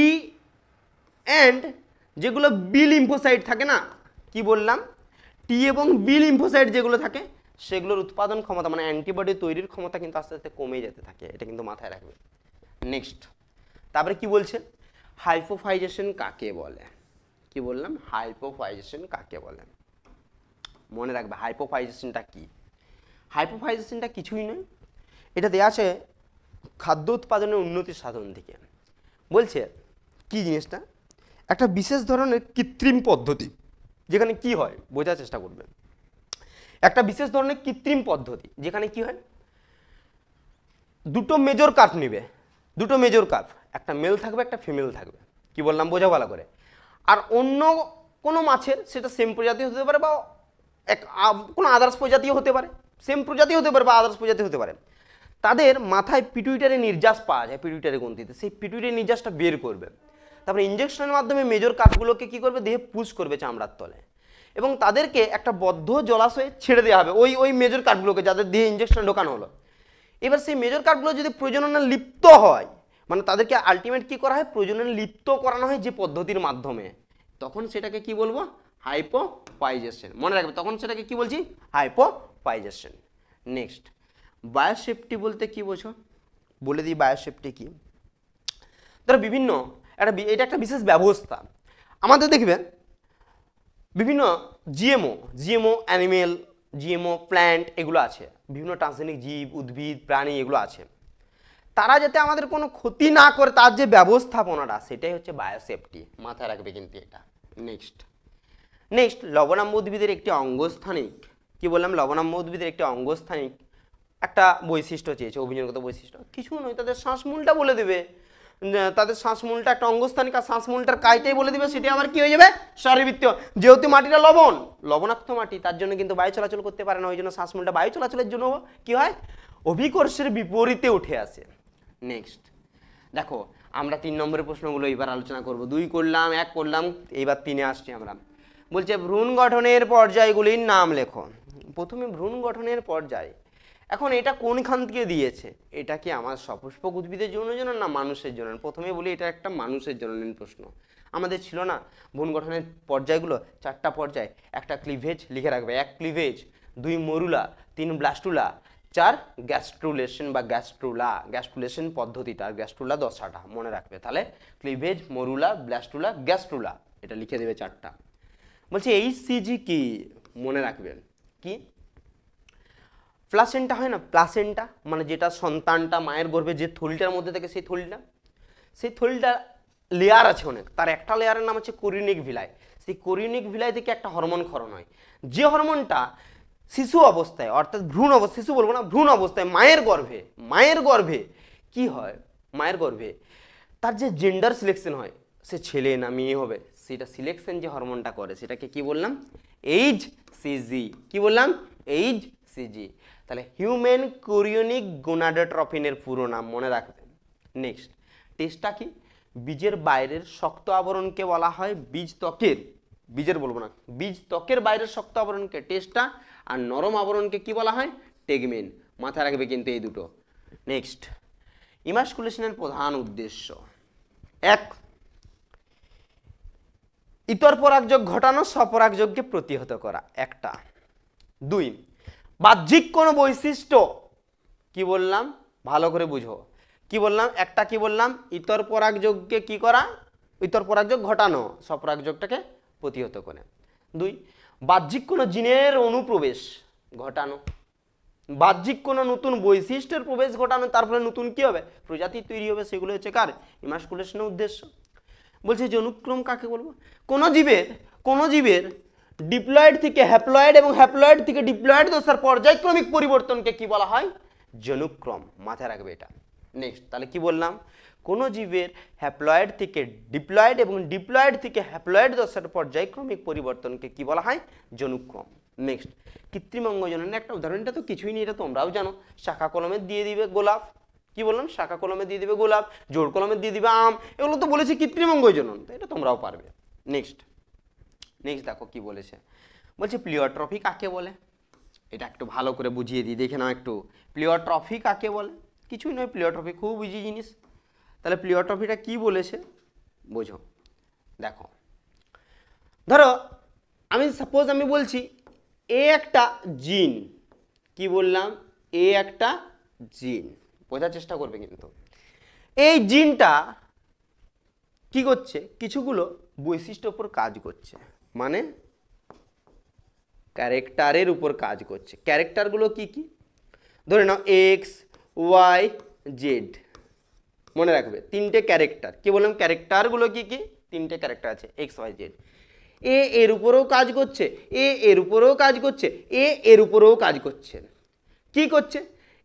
অ্যান্ড যেগুলো বি লিম্ফোসাইট থাকে না, কি বললাম টি এবং বি লিম্ফোসাইট যেগুলো থাকে সেগুলোর উৎপাদন ক্ষমতা মানে অ্যান্টিবডি তৈরির ক্ষমতা কিন্তু আস্তে আস্তে কমে যেতে থাকে, এটা কিন্তু মাথায় রাখবে। নেক্সট তারপরে কি বলছে হাইপোফাইজেশন কাকে বলে, কি বললাম হাইপোফাইজেশন কাকে বলে, মনে রাখবে হাইপোফাইজেশনটা কি। হাইপোফাইজেশনটা কিছুই নয়, এটা দেওয়া আছে খাদ্য উৎপাদনের উন্নতি সাধন থেকে। বলছে কি জিনিসটা একটা বিশেষ ধরনের কৃত্রিম পদ্ধতি, যেখানে কি হয় বোঝার চেষ্টা করবে, একটা বিশেষ ধরনের কৃত্রিম পদ্ধতি যেখানে কি হয় দুটো মেজর কার্ভ নিবে, দুটো মেজর কার্ভ, একটা মেল থাকবে একটা ফিমেল থাকবে, কি বললাম বোঝা ভালো করে। আর অন্য কোনো মাছের সেটা সেম প্রজাতি হতে পারে বা কোনো আদার্স প্রজাতিও হতে পারে, সেম প্রজাতি হতে পারে বা আদার্স প্রজাতি হতে পারে, তাদের মাথায় পিটুইটারি নির্যাস পাওয়া যায়, পিটুইটারি গ্রন্থিতে, সেই পিটুইটারি নির্যাসটা বের করবে। তারপরে ইনজেকশনের মাধ্যমে মেজর কাঠগুলোকে কি করবে, দেহে পুশ করবে চামড়ার তলে, এবং তাদেরকে একটা বদ্ধ জলাশয়ে ছেড়ে দেওয়া হবে ওই মেজর কাঠগুলোকে যাদের দেহে ইনজেকশন ঢোকানো হলো। এবার সেই মেজর কাঠগুলো যদি প্রজননে লিপ্ত হয়, মানে তাদেরকে আলটিমেট কি করা হয়, প্রজননে লিপ্ত করানো হয় যে পদ্ধতির মাধ্যমে, তখন সেটাকে কি বলবো, হাইপোপাইজেশন। মনে রাখবে তখন সেটাকে কি বলছি, হাইপোপাইজেশন। নেক্সট, বায়োসেফটি বলতে কি বোঝো, বলে দিই বায়োসেফটি কি। ধরো বিভিন্ন এটা একটা বিশেষ ব্যবস্থা আমাদের, দেখবে বিভিন্ন জিএমও অ্যানিমেল, জিএমও প্ল্যান্ট এগুলো আছে, বিভিন্ন ট্রান্সজেনিক জীব, উদ্ভিদ, প্রাণী এগুলো আছে, তারা যাতে আমাদের কোনো ক্ষতি না করে তার যে ব্যবস্থাপনাটা, সেটাই হচ্ছে বায়োসেফটি, মাথায় রাখবে কিন্তু এটা। নেক্সট লবণাম্ব উদ্ভিদের একটি অঙ্গস্থানিক, কি বললাম, লবণাম্ব উদ্ভিদের একটি অঙ্গস্থানিক একটা বৈশিষ্ট্য চেয়েছে, অভিযোগগত বৈশিষ্ট্য, কিছু নয়, তাদের শ্বাসমূলটা বলে দেবে, তাদের শ্বাসমূলটা একটা অঙ্গস্থানিক, আর শ্বাসমূলটার কাজটাই বলে দিবে, সেটা আবার কি হয়ে যাবে, শারীরবৃত্তীয়। যেহেতু মাটিটা লবণাক্ত মাটি, তার জন্য কিন্তু বায়ু চলাচল করতে পারে না, ওই জন্য শ্বাসমূলটা বায়ু চলাচলের জন্য কি হয়, অভিকর্ষের বিপরীতে উঠে আসে। নেক্সট দেখো, আমরা 3 নম্বরের প্রশ্নগুলো এবার আলোচনা করব, 2 করলাম, 1 করলাম, এবার 3-এ আসছি আমরা। বলছে ভ্রূণ গঠনের পর্যায়গুলির নাম লেখো। প্রথমে ভ্রূণ গঠনের পর্যায়, এখন এটা কোনখান থেকে দিয়েছে, এটা কি আমার সপুষ্পক উদ্ভিদের জন্য না মানুষের জন্য? প্রথমে বলি এটা একটা মানুষের জন্যের প্রশ্ন। আমাদের ছিল না ভ্রূণ গঠনের পর্যায়গুলো, 4টা পর্যায়, একটা ক্লিভেজ লিখে রাখবে, 1 ক্লিভেজ, 2 মরুলা, 3 ব্লাস্টুলা, 4 গ্যাস্ট্রুলেশন বা গ্যাস্ট্রুলেশন পদ্ধতিটা, আর গ্যাস্ট্রুলা 10টা মনে রাখবে। তাহলে ক্লিভেজ, মরুলা, ব্লাস্টুলা, গ্যাস্ট্রুলা, এটা লিখে দেবে 4টা। বলছে এইচসিজি কি, মনে রাখবেন কি, প্লাসেন্টা হয় না, প্লাসেন্টা মানে যেটা সন্তানটা মায়ের গর্ভে যে থলিটার মধ্যে থাকে, সেই থলিটা লেয়ার আছে অনেক, তার একটা লেয়ারের নাম হচ্ছে কোরিনিক ভিলাই। সেই কোরিনিক ভিলাই থেকে একটা হরমোন ক্ষরণ হয়, যে হরমোনটা শিশু অবস্থায়, অর্থাৎ ভ্রূণ অবস্থা, শিশু বলবো না, ভ্রূণ অবস্থায় মায়ের গর্ভে কি হয়, মায়ের গর্ভে তার যে জেন্ডার সিলেকশন হয়, সে ছেলে না মেয়ে হবে, সেটা সিলেকশন যে হরমোনটা করে, সেটাকে কি বললাম, এইচসিজি। কি বললাম, এইচসিজি। তাহলে হিউম্যান কোরিওনিক গোনাডোট্রপিনের পুরো নাম মনে রাখবেন। নেক্সট, টেস্টটা কি, বীজের বাইরের শক্ত আবরণকে বলা হয় বীজের বলবো না, বীজ ত্বকের বাইরের শক্ত আবরণকে টেস্টা, আর নরম আবরণকে কি বলা হয়, টেগমেন। মাথায় রাখবে কিন্তু এই দুটো। নেক্সট, ইমাস্কুলেশনের প্রধান উদ্দেশ্য, 1 ইতর পরাগযোগ ঘটানো, স্বপরাগযোগকে প্রতিহত করা, একটা। 2 বাহ্যিক কোনো বৈশিষ্ট্য, কি বললাম ভালো করে বুঝো, কি বললাম, একটা কি বললাম, ইতর পরাগযোগকে কি করা, ইতর পরাগযোগ ঘটানো, স্বপরাগযোগটাকে প্রতিহত করে। 2 বাহ্যিক কোনো জিনের অনুপ্রবেশ ঘটানো, বাহ্যিক কোনো নতুন বৈশিষ্ট্যের প্রবেশ ঘটানো, তারপরে নতুন কি হবে, প্রজাতি তৈরি হবে, সেগুলো হচ্ছে কার, ইমাস্কুলেশনের উদ্দেশ্য। বলছে জনুক্রম কাকে বলবো, কোন জীবের ডিপ্লয়েড থেকে হ্যাপ্লয়েড এবং হ্যাপ্লয়েড থেকে ডিপ্লয়েড দশার পর্যায়ক্রমিক পরিবর্তনকে কি বলা হয়, জনুক্রম। মাথায় রাখবে এটা। নেক্সট, তাহলে কি বললাম, কোন জীবের হ্যাপ্লয়েড থেকে ডিপ্লয়েড এবং ডিপ্লয়েড থেকে হ্যাপ্লয়েড দশার পর্যায়ক্রমিক পরিবর্তনকে কি বলা হয়, জনুক্রম। নেক্সট, কৃত্রিম অঙ্গজননের একটা উদাহরণটা তো কিছুই নেই, এটা তোমরাও জানো, শাখা কলমে দিয়ে দিবে গোলাপ, কি বললাম, শাখা কলমে দিয়ে দিবে গোলাপ, জোড় কলমে দিয়ে দিবে আম, এগুলো তো বলেছি কৃত্রিম অঙ্গজনন, এটা তোমরাও পারবে। নেক্সট দেখো কি বলেছে, বলছে প্লিওট্রফি কাকে বলে, এটা একটু ভালো করে বুঝিয়ে দিই, দেখে নাও একটু, প্লিওট্রফি কাকে বলে, কিছুই নয়, প্লিওট্রফি খুব ইজি জিনিস। তাহলে প্লিওট্রফিটা কি বলেছে বোঝো, দেখো, ধরো সাপোজ আমি বলছি এ একটা জিন, কি বললাম, এ একটা জিন, বোঝার চেষ্টা করবে কিন্তু, এই জিনটা কি করছে, কিছুগুলো বৈশিষ্ট্যের উপর কাজ করছে, মানে ক্যারেক্টারের উপর কাজ করছে। ক্যারেক্টারগুলো কি কি, ধরে নাও এক্স, ওয়াই, জেড, মনে রাখবে 3টে ক্যারেক্টার। কি বললাম, ক্যারেক্টারগুলো কি কি, 3টে ক্যারেক্টার আছে, এক্স, ওয়াই, জেড। এ এর উপরেও কাজ করছে, এ এর উপরেও কাজ করছে, এ এর উপরেও কাজ করছে। কি করছে,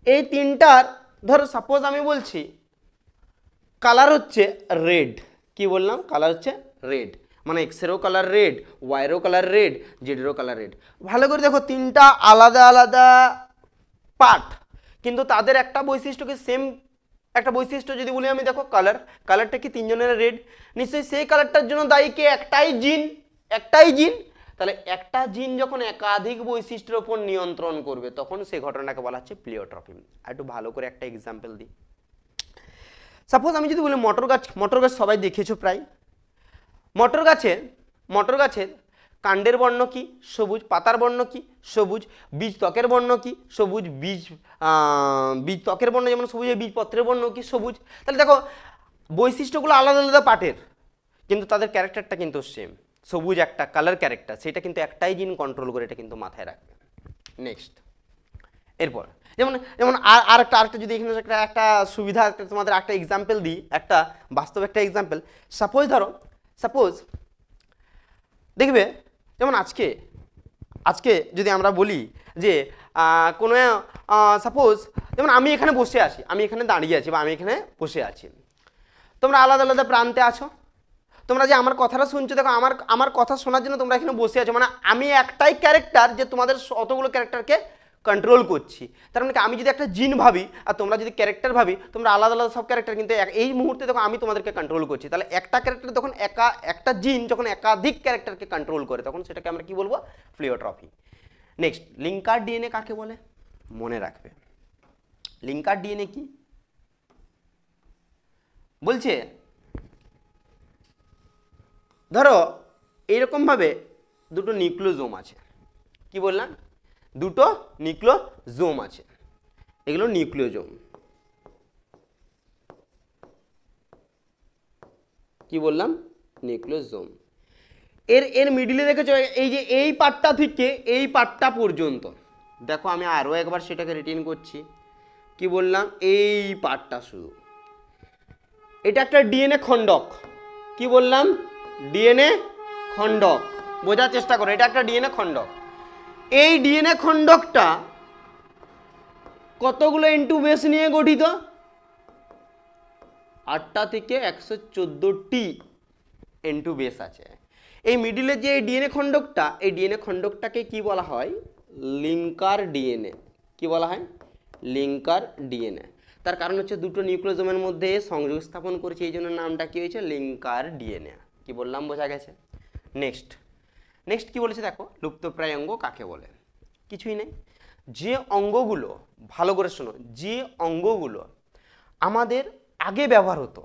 এই 3টার, ধরো সাপোজ আমি বলছি কালার হচ্ছে রেড, কি বললাম, কালার হচ্ছে রেড, মানে এক্সেরও কালার রেড, ওয়াইয়েরও কালার রেড, জেডেরও কালার রেড। ভালো করে দেখো, 3টা আলাদা আলাদা পার্ট, কিন্তু তাদের একটা বৈশিষ্ট্যকে সেম একটা বৈশিষ্ট্য যদি বলি আমি, দেখো কালার, কালারটা কি তিনজনের রেড, নিশ্চয়ই সেই কালারটার জন্য দায়ী কে? একটাই জিন, একটাই জিন। তাহলে একটা জিন যখন একাধিক বৈশিষ্ট্যের উপর নিয়ন্ত্রণ করবে তখন সেই ঘটনাটাকে বলা হচ্ছে প্লিওট্রপি। আর একটু ভালো করে একটা এক্সাম্পল দিই। সাপোজ আমি যদি বলি মটর গাছ, মটর গাছ সবাই দেখেছো প্রায়। মটর গাছের কাণ্ডের বর্ণ কি? সবুজ। পাতার বর্ণ কি? সবুজ। বীজ ত্বকের বর্ণ কি? সবুজ। বীজ ত্বকের বর্ণ যেমন সবুজ, বীজ পত্রের বর্ণ কি? সবুজ। তাহলে দেখো বৈশিষ্ট্যগুলো আলাদা আলাদা পার্টের, কিন্তু তাদের ক্যারেক্টারটা কিন্তু সেম। সবুজ একটা কালার ক্যারেক্টার, সেটা কিন্তু একটাই জিন কন্ট্রোল করে, এটা কিন্তু মাথায় রাখবে। নেক্সট, এরপর যেমন যেমন আরেকটা যদি এখানে একটা সুবিধা তোমাদের একটা এক্সাম্পল দিই, একটা বাস্তব একটা এক্সাম্পল। সাপোজ দেখবে যেমন আজকে যদি আমরা বলি যে কোনো সাপোজ যেমন আমি এখানে বসে আছি, আমি এখানে দাঁড়িয়ে আছি বা আমি এখানে বসে আছি, তোমরা আলাদা আলাদা প্রান্তে আছো, তোমরা যে আমার কথাটা শুনছো, দেখো আমার কথা শোনার জন্য তোমরা এখানে বসে আছো, মানে আমি একটাই ক্যারেক্টার যে তোমাদের অতগুলো ক্যারেক্টারকে কন্ট্রোল করছি। তার মানে আমি যদি একটা জিন ভাবি আর তোমরা যদি ক্যারেক্টার ভাবি, তোমরা আলাদা আলাদা সব ক্যারেক্টার, কিন্তু এই মুহূর্তে দেখো আমি তোমাদেরকে কন্ট্রোল করছি। তাহলে একটা ক্যারেক্টার যখন একটা জিন যখন একাধিক ক্যারেক্টারকে কন্ট্রোল করে তখন সেটাকে আমরা কি বলবো? প্লিওট্রপি। নেক্সট, লিঙ্কার ডিএনএ কাকে বলে? মনে রাখবে লিঙ্কার ডিএনএ কি বলছে। ধরো এইরকম ভাবে দুটো নিউক্লিওজোম আছে, কি বললাম? দুটো নিউক্লিওজোম আছে, এগুলো নিউক্লিওজোম। কি বললাম? নিউক্লিওজোম। এর মিডিলে দেখেছো এই যে এই পার্টটা থেকে এই পার্টটা পর্যন্ত, দেখো আমি আরো একবার সেটাকে রিটেন করছি। কি বললাম? এই পার্টটা শুধু, এটা একটা ডিএনএ খণ্ডক। কি বললাম? ডিএনএ খণ্ডক। বোঝার চেষ্টা করো, এটা একটা ডিএনএ খণ্ডক। এই ডিএনএ খণ্ডকটা কতগুলো ইনটু বেস নিয়ে গঠিত? 8টা থেকে 114টি ইনটু বেস আছে। এই মিডিলে যে ডিএনএ খণ্ডকটা, এই ডিএনএ খণ্ডকটাকে কি বলা হয়? Linker DNA. কি বলা হয়? Linker DNA. তার কারণ হচ্ছে দুটো নিউক্লিওজোমের মধ্যে সংযোগ স্থাপন করেছে, এই জন্য নামটা কি হয়েছে? Linker DNA. কি বললাম? বোঝা গেছে? নেক্সট কি বলেছে দেখো, লুপ্তপ্রায় অঙ্গ কাকে বলে? কিছুই নেই, যে অঙ্গগুলো, ভালো করে শোনো, যে অঙ্গগুলো আমাদের আগে ব্যবহার হতো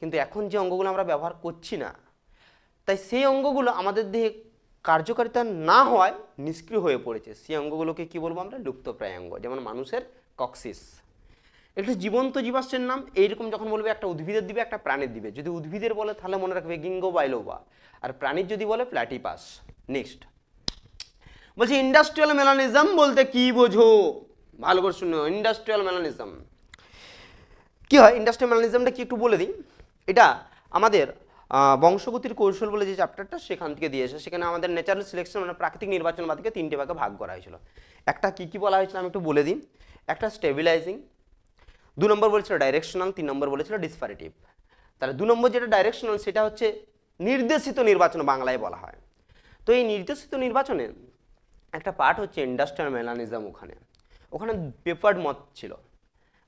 কিন্তু এখন যে অঙ্গগুলো আমরা ব্যবহার করছি না, তাই সেই অঙ্গগুলো আমাদের দেহে কার্যকারিতা না হওয়ায় নিষ্ক্রিয় হয়ে পড়েছে, সেই অঙ্গগুলোকে কি বলবো আমরা? লুপ্তপ্রায় অঙ্গ। যেমন মানুষের কক্সিস, একটা জীবন্ত জীবাশ্মের নাম। এইরকম যখন বলবে একটা উদ্ভিদের দিবে, একটা প্রাণীর দিবে। যদি উদ্ভিদের বলে তাহলে মনে রাখবে গিঙ্গো বাইলোবা, আর প্রাণীর যদি বলে প্ল্যাটিপাস। নেক্সট বলছি ইন্ডাস্ট্রিয়াল মেলানিজম বলতে কি বোঝো? ভালো করে শুনো, ইন্ডাস্ট্রিয়াল মেলানিজম কি হয়? ইন্ডাস্ট্রিয়াল মেলানিজমটা কি একটু বলে দিই। এটা আমাদের বংশগতির কৌশল বলে যে চ্যাপ্টারটা, সেখান থেকে দিয়েছে। সেখানে আমাদের ন্যাচারাল সিলেকশন মানে প্রাকৃতিক নির্বাচনবাদকে 3টে ভাগে ভাগ করা হয়েছিল। একটা কি বলা হয়েছিল আমি একটু বলে দিই। একটা স্টেবিলাইজিং, 2 নম্বর বলেছিল ডাইরেকশনাল, 3 নম্বর বলেছিল ডিসপারেটিভ। তাহলে 2 নম্বর যেটা ডাইরেকশনাল, সেটা হচ্ছে নির্দেশিত নির্বাচন বাংলায় বলা হয়। তো এই নির্দেশিত নির্বাচনে একটা পার্ট হচ্ছে ইন্ডাস্ট্রিয়াল মেলানিজম। ওখানে পেপার্ড মত ছিল,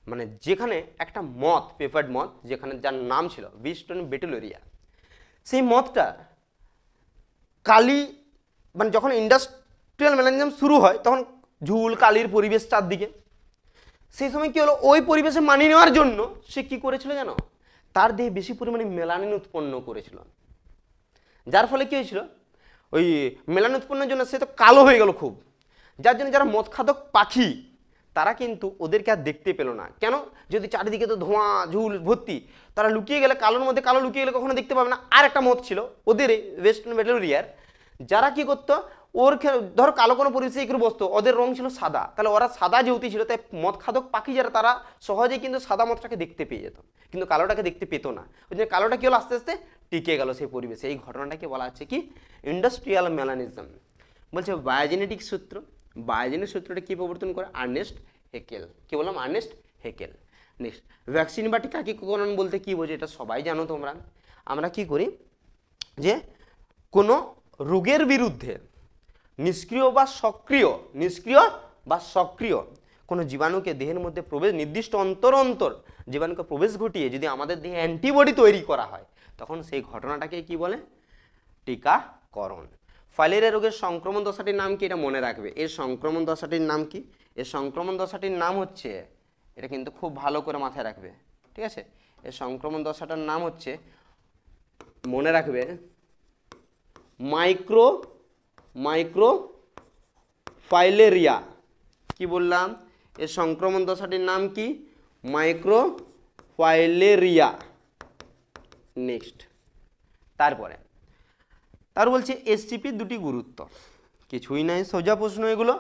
মানে যেখানে একটা মত, পেপার্ড মত, যেখানে যার নাম ছিল উইনস্টন বেটেলরিয়া। সেই মতটা কালি, মানে যখন ইন্ডাস্ট্রিয়াল মেলানিজম শুরু হয় তখন ঝুল কালির পরিবেশ চারদিকে। সেই সময় কি হলো, ওই পরিবেশে মানিয়ে নেওয়ার জন্য সে কি করেছিল জানো? তার দেহে বেশি পরিমাণে মেলানিন উৎপন্ন করেছিল, যার ফলে কি হয়েছিল, ওই মেলানিন উৎপন্নের জন্য সে তো কালো হয়ে গেল খুব, যার জন্য যারা মদ খাদক পাখি তারা কিন্তু ওদেরকে আর দেখতে পেল না। কেন? যদি চারিদিকে তো ধোঁয়া ঝুল ভর্তি, তারা লুকিয়ে গেলে, কালোর মধ্যে কালো লুকিয়ে গেলে কখনো দেখতে পাবে না। আর একটা মদ ছিল ওদের ওয়েস্টার্ন বেটেলরিয়ার, যারা কি করতো, ওর ধরো কালো কোনো পরিবেশে একটু বসতো, ওদের রং ছিল সাদা, তাহলে ওরা সাদা যেহেতু ছিল তাই মদ খাদক পাখি যারা, তারা সহজেই কিন্তু সাদা মদটাকে দেখতে পেয়ে যেত, কিন্তু কালোটাকে দেখতে পেতো না। ওই জন্য কালোটা কি হলো, আস্তে আস্তে টিকে গেল সেই পরিবেশে। এই ঘটনাটাকে বলা হচ্ছে কি? Industrial melanism. বলছে বায়োজেনেটিক সূত্র। বায়োজেনেটিক সূত্রটা কি প্রবর্তন করে? Ernest Haeckel. কি বললাম? Ernst Haeckel. নেক্সট, ভ্যাকসিন বা টিকাকরণ বলতে কি বোঝে? এটা সবাই জানো তোমরা। আমরা কি করি যে কোনো রোগের বিরুদ্ধে নিষ্ক্রিয় বা সক্রিয় কোনো জীবাণুকে দেহের মধ্যে প্রবেশ নির্দিষ্ট অন্তর অন্তর জীবাণুকে প্রবেশ ঘটিয়ে যদি আমাদের দেহে অ্যান্টিবডি তৈরি করা হয় তখন সেই ঘটনাটাকে কি বলে? টিকাকরণ। ফাইলেরিয়া রোগের সংক্রমণ দশাটির নাম কি? এটা মনে রাখবে। এর সংক্রমণ দশাটির নাম কি? এর সংক্রমণ দশাটির নাম হচ্ছে, এটা কিন্তু খুব ভালো করে মাথায় রাখবে, ঠিক আছে? এর সংক্রমণ দশাটার নাম হচ্ছে, মনে রাখবে, মাইক্রো ফাইলেরিয়া। কি বললাম? এর সংক্রমণ দশাটির নাম কি? Micro filaria. নেক্সট, তারপরে তার বলছে এসটিপির দুটি গুরুত্ব। কিছুই নাই, সোজা প্রশ্ন এগুলো।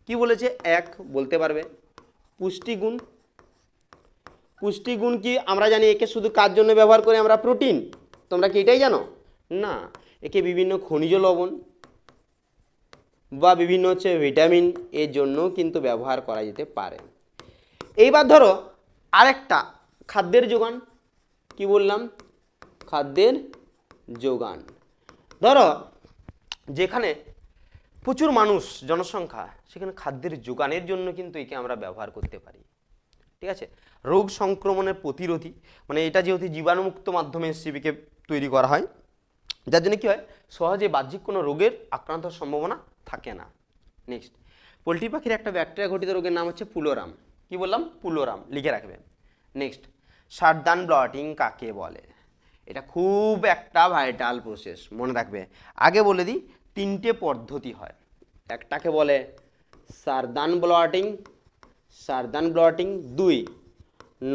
কি বলেছে? এক, বলতে পারবে পুষ্টিগুণ। পুষ্টিগুণ কি? আমরা জানি একে শুধু কার জন্য ব্যবহার করি আমরা? প্রোটিন। তোমরা কি এটাই জানো? না, একে বিভিন্ন খনিজ লবণ বা বিভিন্ন ভিটামিন এর জন্য কিন্তু ব্যবহার করা যেতে পারে। এইবার ধরো আরেকটা, খাদ্যের যোগান। কি বললাম? খাদ্যের যোগান। ধরো যেখানে প্রচুর মানুষ, জনসংখ্যা, সেখানে খাদ্যের যোগানের জন্য কিন্তু একে আমরা ব্যবহার করতে পারি, ঠিক আছে? রোগ সংক্রমণের প্রতিরোধী, মানে এটা যেহেতু জীবাণুমুক্ত মাধ্যমে এসটিপিকে তৈরি করা হয়, যার জন্য কি হয়, সহজে বাহ্যিক কোনো রোগের আক্রান্ত সম্ভাবনা থাকে না। নেক্সট, পোলট্রি পাখির একটা ব্যাকটেরিয়া ঘটিত রোগের নাম হচ্ছে পুলোরাম। কি বললাম? পুলোরাম, লিখে রাখবে। নেক্সট, সারদান ব্লটিং কাকে বলে? এটা খুব একটা ভাইটাল প্রসেস, মনে রাখবে। আগে বলে দিই, তিনটে পদ্ধতি হয়। একটাকে বলে southern blotting, 2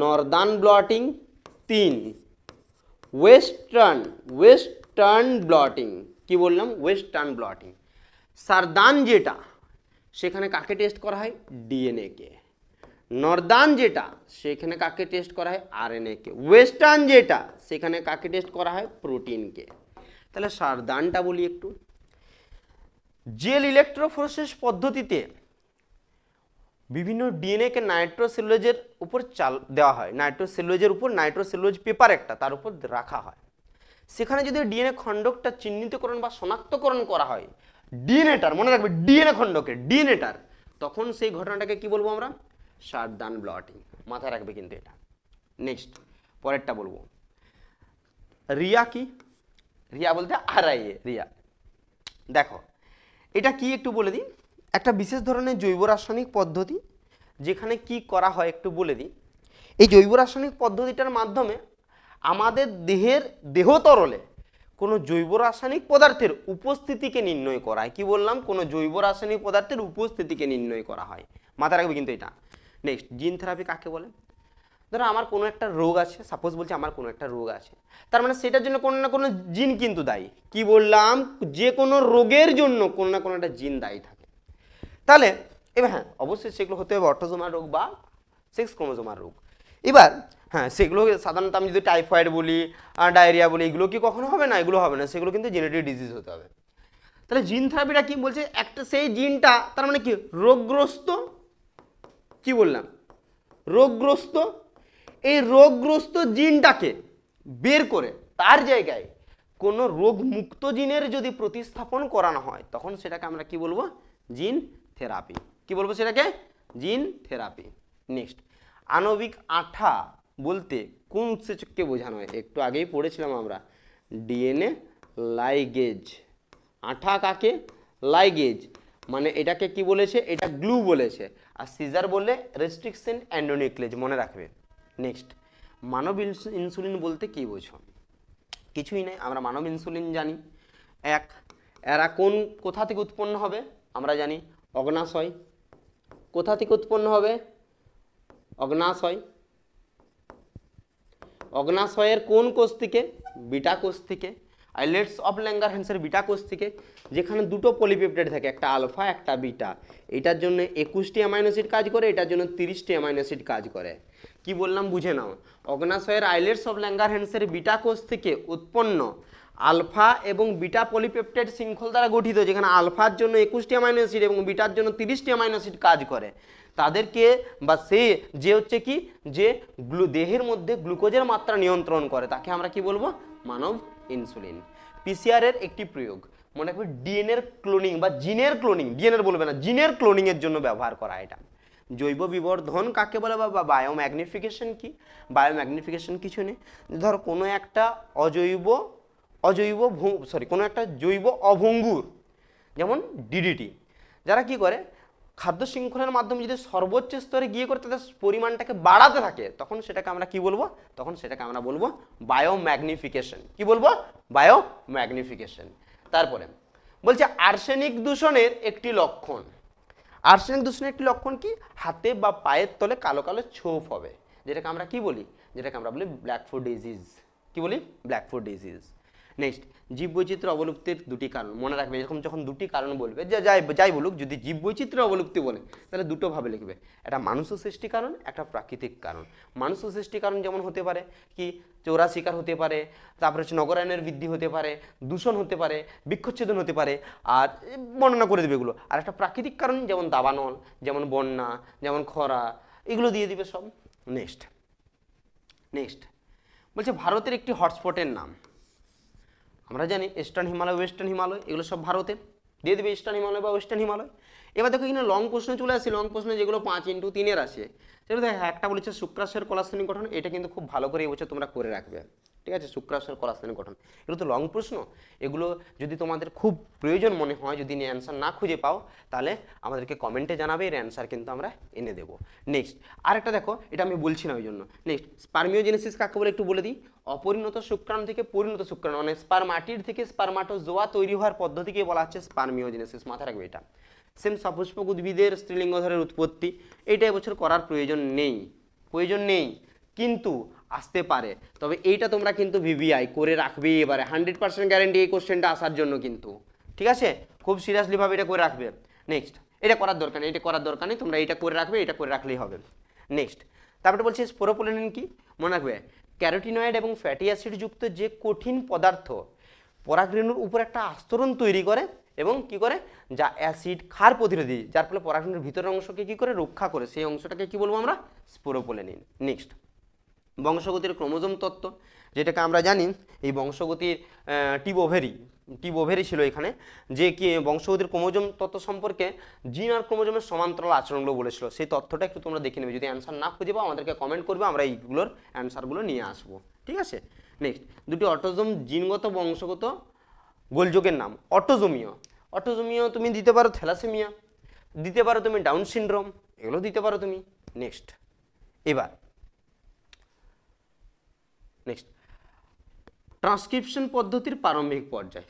northern blotting, 3 western blotting. কি বললাম? Western bloating. সারদান যেটা, সেখানে কাকে টেস্ট করা হয়? ডিএনএ কে। নর্দান যেটা, সেখানে কাকে টেস্ট করা হয়? আরএনএ কে। ওয়েস্টার্ন যেটা, সেখানে কাকে টেস্ট করা হয়? প্রোটিনকে। তাহলে সারদানটা বলি একটু। জেল ইলেকট্রোফোরেসিস পদ্ধতিতে বিভিন্ন ডিএনএ-কে নাইট্রোসেলুলোজের উপর চাল দেওয়া হয়। নাইট্রোসেলুলোজের উপর নাইট্রোসেলুলোজ পেপার একটা, তার উপর রাখা হয়। সেখানে যদি ডিএনএ খণ্ডকটা চিহ্নিতকরণ বা শনাক্তকরণ করা হয়, ডিএনএটার, মনে রাখবে, ডিএনএ খণ্ডকের, ডিএনএটার, তখন সেই ঘটনাটাকে কি বলবো আমরা? সারদান ব্লটিং। মাথায় রাখবে কিন্তু এটা। নেক্সট, পরেরটা বলবো। রিয়া কি? রিয়া বলতে আরআইএ, রিয়া। দেখো এটা কি একটু বলে দিই। একটা বিশেষ ধরনের জৈব রাসায়নিক পদ্ধতি, যেখানে কি করা হয় একটু বলে দিই। এই জৈব রাসায়নিক পদ্ধতিটার মাধ্যমে আমাদের দেহতরলে কোনো জৈব রাসায়নিক পদার্থের উপস্থিতিকে নির্ণয় করা হয়। কি বললাম? কোনো জৈব রাসায়নিক পদার্থের উপস্থিতিকে নির্ণয় করা হয়। মাথায় রাখবে কিন্তু এটা। নেক্সট, জিন থেরাপি কাকে বলে? ধরো আমার কোনো একটা রোগ আছে, সাপোজ বলছি আমার কোনো একটা রোগ আছে, তার মানে সেটার জন্য কোনো না কোনো জিন কিন্তু দায়ী। কি বললাম? যে কোনো রোগের জন্য কোনো না কোনো একটা জিন দায়ী থাকে। তাহলে এবার হ্যাঁ, অবশ্যই সেগুলো হতে হবে অটোজোমাল রোগ বা সেক্স ক্রোমোজোমাল রোগ। এবার হ্যাঁ, সেগুলো সাধারণত আমি যদি টাইফয়েড বলি, ডায়রিয়া বলি, এগুলো কি কখনো হবে না? এগুলো হবে না, সেগুলো কিন্তু জেনেটিক ডিজিজ হতে হবে। তাহলে জিন থেরাপিটা কি বলছে? একটা সেই জিনটা, তার মানে কি, রোগগ্রস্ত, কি বললাম? রোগগ্রস্ত, এই রোগগ্রস্ত জিনটাকে বের করে তার জায়গায় কোনো রোগমুক্ত জিনের যদি প্রতিস্থাপন করানো হয়, তখন সেটাকে আমরা কি বলবো? Gene therapy. কি বলবো সেটাকে? Gene therapy. নেক্সট, আণবিক আঠা বলতে কোন উৎসেচককে বোঝানো হয়? একটু আগেই পড়েছিলাম আমরা, ডিএনএ লাইগেজ। আঠা কাকে? লাইগেজ। মানে এটাকে কি বলেছে? এটা গ্লু বলেছে। আর সিজার বললে রেস্ট্রিকশন অ্যান্ডোনিউক্লিয়েজ, মনে রাখবে। নেক্সট, মানব ইনসুলিন বলতে কি বোঝো? কিছুই নেই, আমরা মানব ইনসুলিন জানি। এক, এরা কোথা থেকে উৎপন্ন হবে? আমরা জানি অগ্নাশয়। কোথা থেকে উৎপন্ন হবে? অগ্নাশয়। অগ্নাশয়ের কোন কোষ থেকে? বিটা কোষ থেকে। আইলেটস অফ ল্যাঙ্গারহ্যান্সের বিটা কোষ থেকে, যেখানে দুটো পলিপেপটাইড থাকে, একটা আলফা একটা বিটা। এটার জন্য 21টি অ্যামাইনো অ্যাসিড কাজ করে, এটার জন্য 30টি অ্যামাইনো অ্যাসিড কাজ করে। কি বললাম বুঝে নাও। অগ্নাশয়ের আইলেটস অফ ল্যাঙ্গারহ্যান্সের বিটা কোষ থেকে উৎপন্ন আলফা এবং বিটা পলিপেপটাইড শৃঙ্খল দ্বারা গঠিত, যেখানে আলফার জন্য 21টি অ্যামাইনো অ্যাসিড এবং বিটার জন্য 30টি অ্যামাইনো অ্যাসিড কাজ করে। তাদেরকে বা সে যে হচ্ছে কি, যে দেহের মধ্যে গ্লুকোজের মাত্রা নিয়ন্ত্রণ করে, তাকে আমরা কি বলবো? মানব ইনসুলিন। পিসিআর এর একটি প্রয়োগ, মনে রাখবে, ডিএনএর ক্লোনিং বা জিনের ক্লোনিং, ডিএনএর বলবে না, জিনের ক্লোনিং এর জন্য ব্যবহার করা এটা। জৈব বিবর্ধন কাকে বলে বা বায়োম্যাগনিফিকেশন কি? বায়োম্যাগনিফিকেশন কিছু নেই, ধর কোনো একটা কোনো একটা জৈব অভঙ্গুর, যেমন ডিডিটি, যারা কি করে খাদ্য শৃঙ্খলের মাধ্যমে যদি সর্বোচ্চ স্তরে গিয়ে করে তাদের পরিমাণটাকে বাড়াতে থাকে, তখন সেটাকে আমরা কি বলবো? তখন সেটাকে আমরা বলবো বায়োম্যাগনিফিকেশন। কি বলবো? বায়োম্যাগনিফিকেশন। তারপরে বলছে আর্সেনিক দূষণের একটি লক্ষণ। আর্সেনিক দূষণের একটি লক্ষণ কি? হাতে বা পায়ের তলে কালো কালো ছোপ হবে, যেটাকে আমরা কি বলি? যেটাকে আমরা বলি ব্ল্যাকফুট ডিজিজ। কি বলি? Blackfoot disease. নেক্সট, জীববৈচিত্র্য অবলুপ্তির দুটি কারণ। মনে রাখবে, এরকম যখন দুটি কারণ বলবে, যে যাই বলুক, যদি জীববৈচিত্র্য অবলুপ্তি বলে তাহলে দুটো ভাবে লিখবে, একটা মানুষ সৃষ্টি কারণ, একটা প্রাকৃতিক কারণ। মানুষ সৃষ্টি কারণ যেমন হতে পারে কি? চোরা শিকার হতে পারে, তারপরে হচ্ছে নগরায়নের বৃদ্ধি হতে পারে, দূষণ হতে পারে, বৃক্ষচ্ছেদন হতে পারে, আর বর্ণনা করে দেবে এগুলো। আর একটা প্রাকৃতিক কারণ যেমন দাবানল, যেমন বন্যা, যেমন খরা, এগুলো দিয়ে দিবে সব। নেক্সট বলছে ভারতের একটি হটস্পটের নাম। আমরা জানি ইস্টার্ন হিমালয়, ওয়েস্টার্ন হিমালয়, এগুলো সব ভারতের, দিয়ে দেবে ইস্টার্ন হিমালয় বা ওয়েস্টার্ন হিমালয়। এবার দেখো এখানে লং প্রশ্ন চলে আসে, লং প্রশ্ন যেগুলো 5x3 আসে, সেটা দেখো একটা বলেছে শুক্রাশয়ের কলাশ্রেণী গঠন। এটা কিন্তু খুব ভালো করে এবছর তোমরা করে রাখবে, ঠিক আছে? শুক্রাশয়ের কলাশ্রেণী গঠন, এগুলো তো লং প্রশ্ন। এগুলো যদি তোমাদের খুব প্রয়োজন মনে হয়, যদি অ্যান্সার না খুঁজে পাও, তাহলে আমাদেরকে কমেন্টে জানাবে, এর অ্যান্সার কিন্তু আমরা এনে দেবো। নেক্সট আরেকটা দেখো, এটা আমি বলছি না ওই জন্য। নেক্সট স্পার্মিওজেনেসিস কাকে বলে একটু বলে দিই। অপরিণত শুক্রাণু থেকে পরিণত শুক্রাণু, মানে স্পারমাটিড থেকে স্পারমাটোজোয়া তৈরি হওয়ার পদ্ধতিকে বলা হচ্ছে স্পার্মিওজেনেসিস। মাথায় রাখবে এটা। সেম সপুষ্পক উদ্ভিদের স্ত্রীলিঙ্গধরের উৎপত্তি, এইটা এবছর করার প্রয়োজন নেই, কিন্তু আসতে পারে। তবে এইটা তোমরা কিন্তু ভিভিআই করে রাখবে এবারে, 100% গ্যারেন্টি এই কোশ্চেনটা আসার জন্য কিন্তু, ঠিক আছে? খুব সিরিয়াসলি ভাবে এটা করে রাখবে। নেক্সট, এটা করার দরকার নেই, তোমরা এটা করে রাখবে, এটা করে রাখলেই হবে। নেক্সট তারপরে বলছি স্পোরোপোলেনিন কি? মনে রাখবে, ক্যারোটিনয়েড এবং ফ্যাটি অ্যাসিড যুক্ত যে কঠিন পদার্থ পরাগরেণুর উপর একটা আস্তরণ তৈরি করে এবং কি করে, যা অ্যাসিড ক্ষার প্রতিরোধী, যার ফলে পরাগরেণুর ভিতরের অংশকে কি করে রক্ষা করে, সেই অংশটাকে কি বলবো আমরা? স্পোরোপোলেনিন। নেক্সট বংশগতির ক্রোমোজোম তত্ত্ব, যেটাকে আমরা জানি এই বংশগতির টিব ওভেরি ছিল এখানে, যে কি বংশগতির ক্রোমোজোম তত্ত্ব সম্পর্কে জিন আর ক্রোমোজোমের সমান্তরাল আচরণগুলো বলেছিল। সেই তথ্যটা একটু তোমরা দেখে নেবে, যদি অ্যান্সার না খুঁজে পাও আমাদেরকে কমেন্ট করবে, আমরা এইগুলোর অ্যান্সারগুলো নিয়ে আসবো, ঠিক আছে? নেক্সট দুটি অটোজোম জিনগত বংশগত গোলযোগের নাম। অটোজোমিও তুমি দিতে পারো থ্যালাসেমিয়া, দিতে পারো তুমি ডাউন সিনড্রোম, এগুলো দিতে পারো তুমি। নেক্সট ট্রান্সক্রিপশন পদ্ধতির প্রারম্ভিক পর্যায়।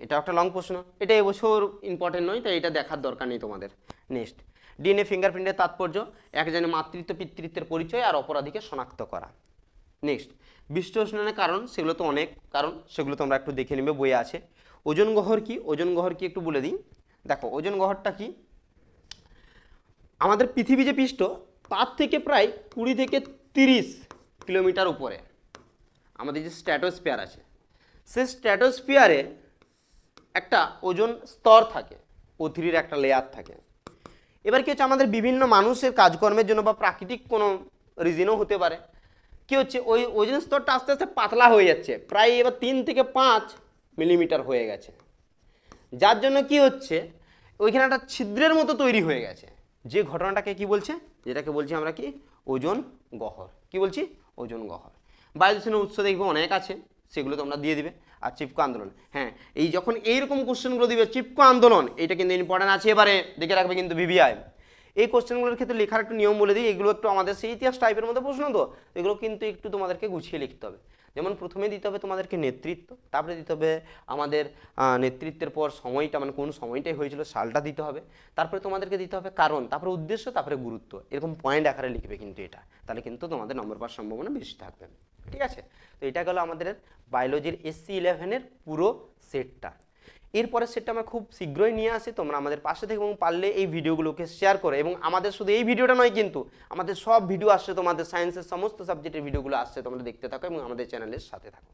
এটা একটা লং প্রশ্ন, এটা এবছর ইম্পর্টেন্ট নয়, তাই এটা দেখার দরকার নেই তোমাদের। নেক্সট ডিএনএ ফিঙ্গারপ্রিন্টের তাৎপর্য, একজনের মাতৃত্ব পিতৃত্বের পরিচয় আর অপরাধীকে শনাক্ত করা। নেক্সট বিশ্ব উষ্ণায়নের কারণ, সেগুলো তো অনেক কারণ, সেগুলো তোমরা একটু দেখে নেবে, বইয়ে আছে। ওজন গহ্বর কি? ওজন গহ্বর কি একটু বলে দিই। দেখো ওজন গহ্বরটা কি, আমাদের পৃথিবী যে পৃষ্ঠ তার থেকে প্রায় 20 থেকে 30 কিলোমিটার উপরে আমাদের যে স্ট্র্যাটোস্ফিয়ার আছে, সেই স্ট্র্যাটোস্ফিয়ারে একটা ওজন স্তর থাকে, পৃথিবীর একটা লেয়ার থাকে। এবার কি হচ্ছে, আমাদের বিভিন্ন মানুষের কাজকর্মের জন্য বা প্রাকৃতিক কোনো রিজনও হতে পারে, কি হচ্ছে ওই ওজন স্তরটা আস্তে আস্তে পাতলা হয়ে যাচ্ছে, প্রায় এবার 3 থেকে 5 মিলিমিটার হয়ে গেছে, যার জন্য কি হচ্ছে ওইখানে একটা ছিদ্রের মতো তৈরি হয়ে গেছে, যে ঘটনাটাকে কি বলছে, যেটাকে বলছি আমরা কি ওজন গহ্বর। কি বলছি? ওজন গহ্বর। বায়ু দূষণের উৎস দেখবে অনেক আছে, সেগুলো তোমরা দিয়ে দিবে। আর চিপকো আন্দোলন, হ্যাঁ এই যখন এইরকম কোশ্চেনগুলো দিবে, চিপকো আন্দোলন এটা কিন্তু ইম্পর্টেন্ট আছে, এবারে দেখে রাখবে কিন্তু ভিভিআই। এই কোশ্চেনগুলোর ক্ষেত্রে লেখার একটু নিয়ম বলে দিই, এগুলো একটু আমাদের সেই ইতিহাস টাইপের মধ্যে প্রশ্ন, তো এগুলো কিন্তু একটু তোমাদেরকে গুছিয়ে লিখতে হবে। যেমন প্রথমে দিতে হবে তোমাদেরকে নেতৃত্ব, তারপরে দিতে হবে আমাদের নেতৃত্বের পর সময়টা, মানে কোন সময়টাই হয়েছিল সালটা দিতে হবে, তারপরে তোমাদেরকে দিতে হবে কারণ, তারপরে উদ্দেশ্য, তারপরে গুরুত্ব, এরকম পয়েন্ট আকারে লিখবে কিন্তু এটা, তাহলে কিন্তু তোমাদের নম্বর পাওয়ার সম্ভাবনা বেশি থাকবে, ঠিক আছে? তো এটা গেল আমাদের বায়োলজির SC11-এর পুরো সেটটা। এরপরের সেটটা আমরা খুব শীঘ্রই নিয়ে আসি, তোমরা আমাদের পাশে থেকে এবং পারলে এই ভিডিওগুলোকে শেয়ার করে, এবং আমাদের শুধু এই ভিডিওটা নয় কিন্তু আমাদের সব ভিডিও আসছে, তোমাদের সায়েন্সের সমস্ত সাবজেক্টের ভিডিওগুলো আসছে, তোমরা দেখতে থাকো এবং আমাদের চ্যানেলের সাথে থাকো।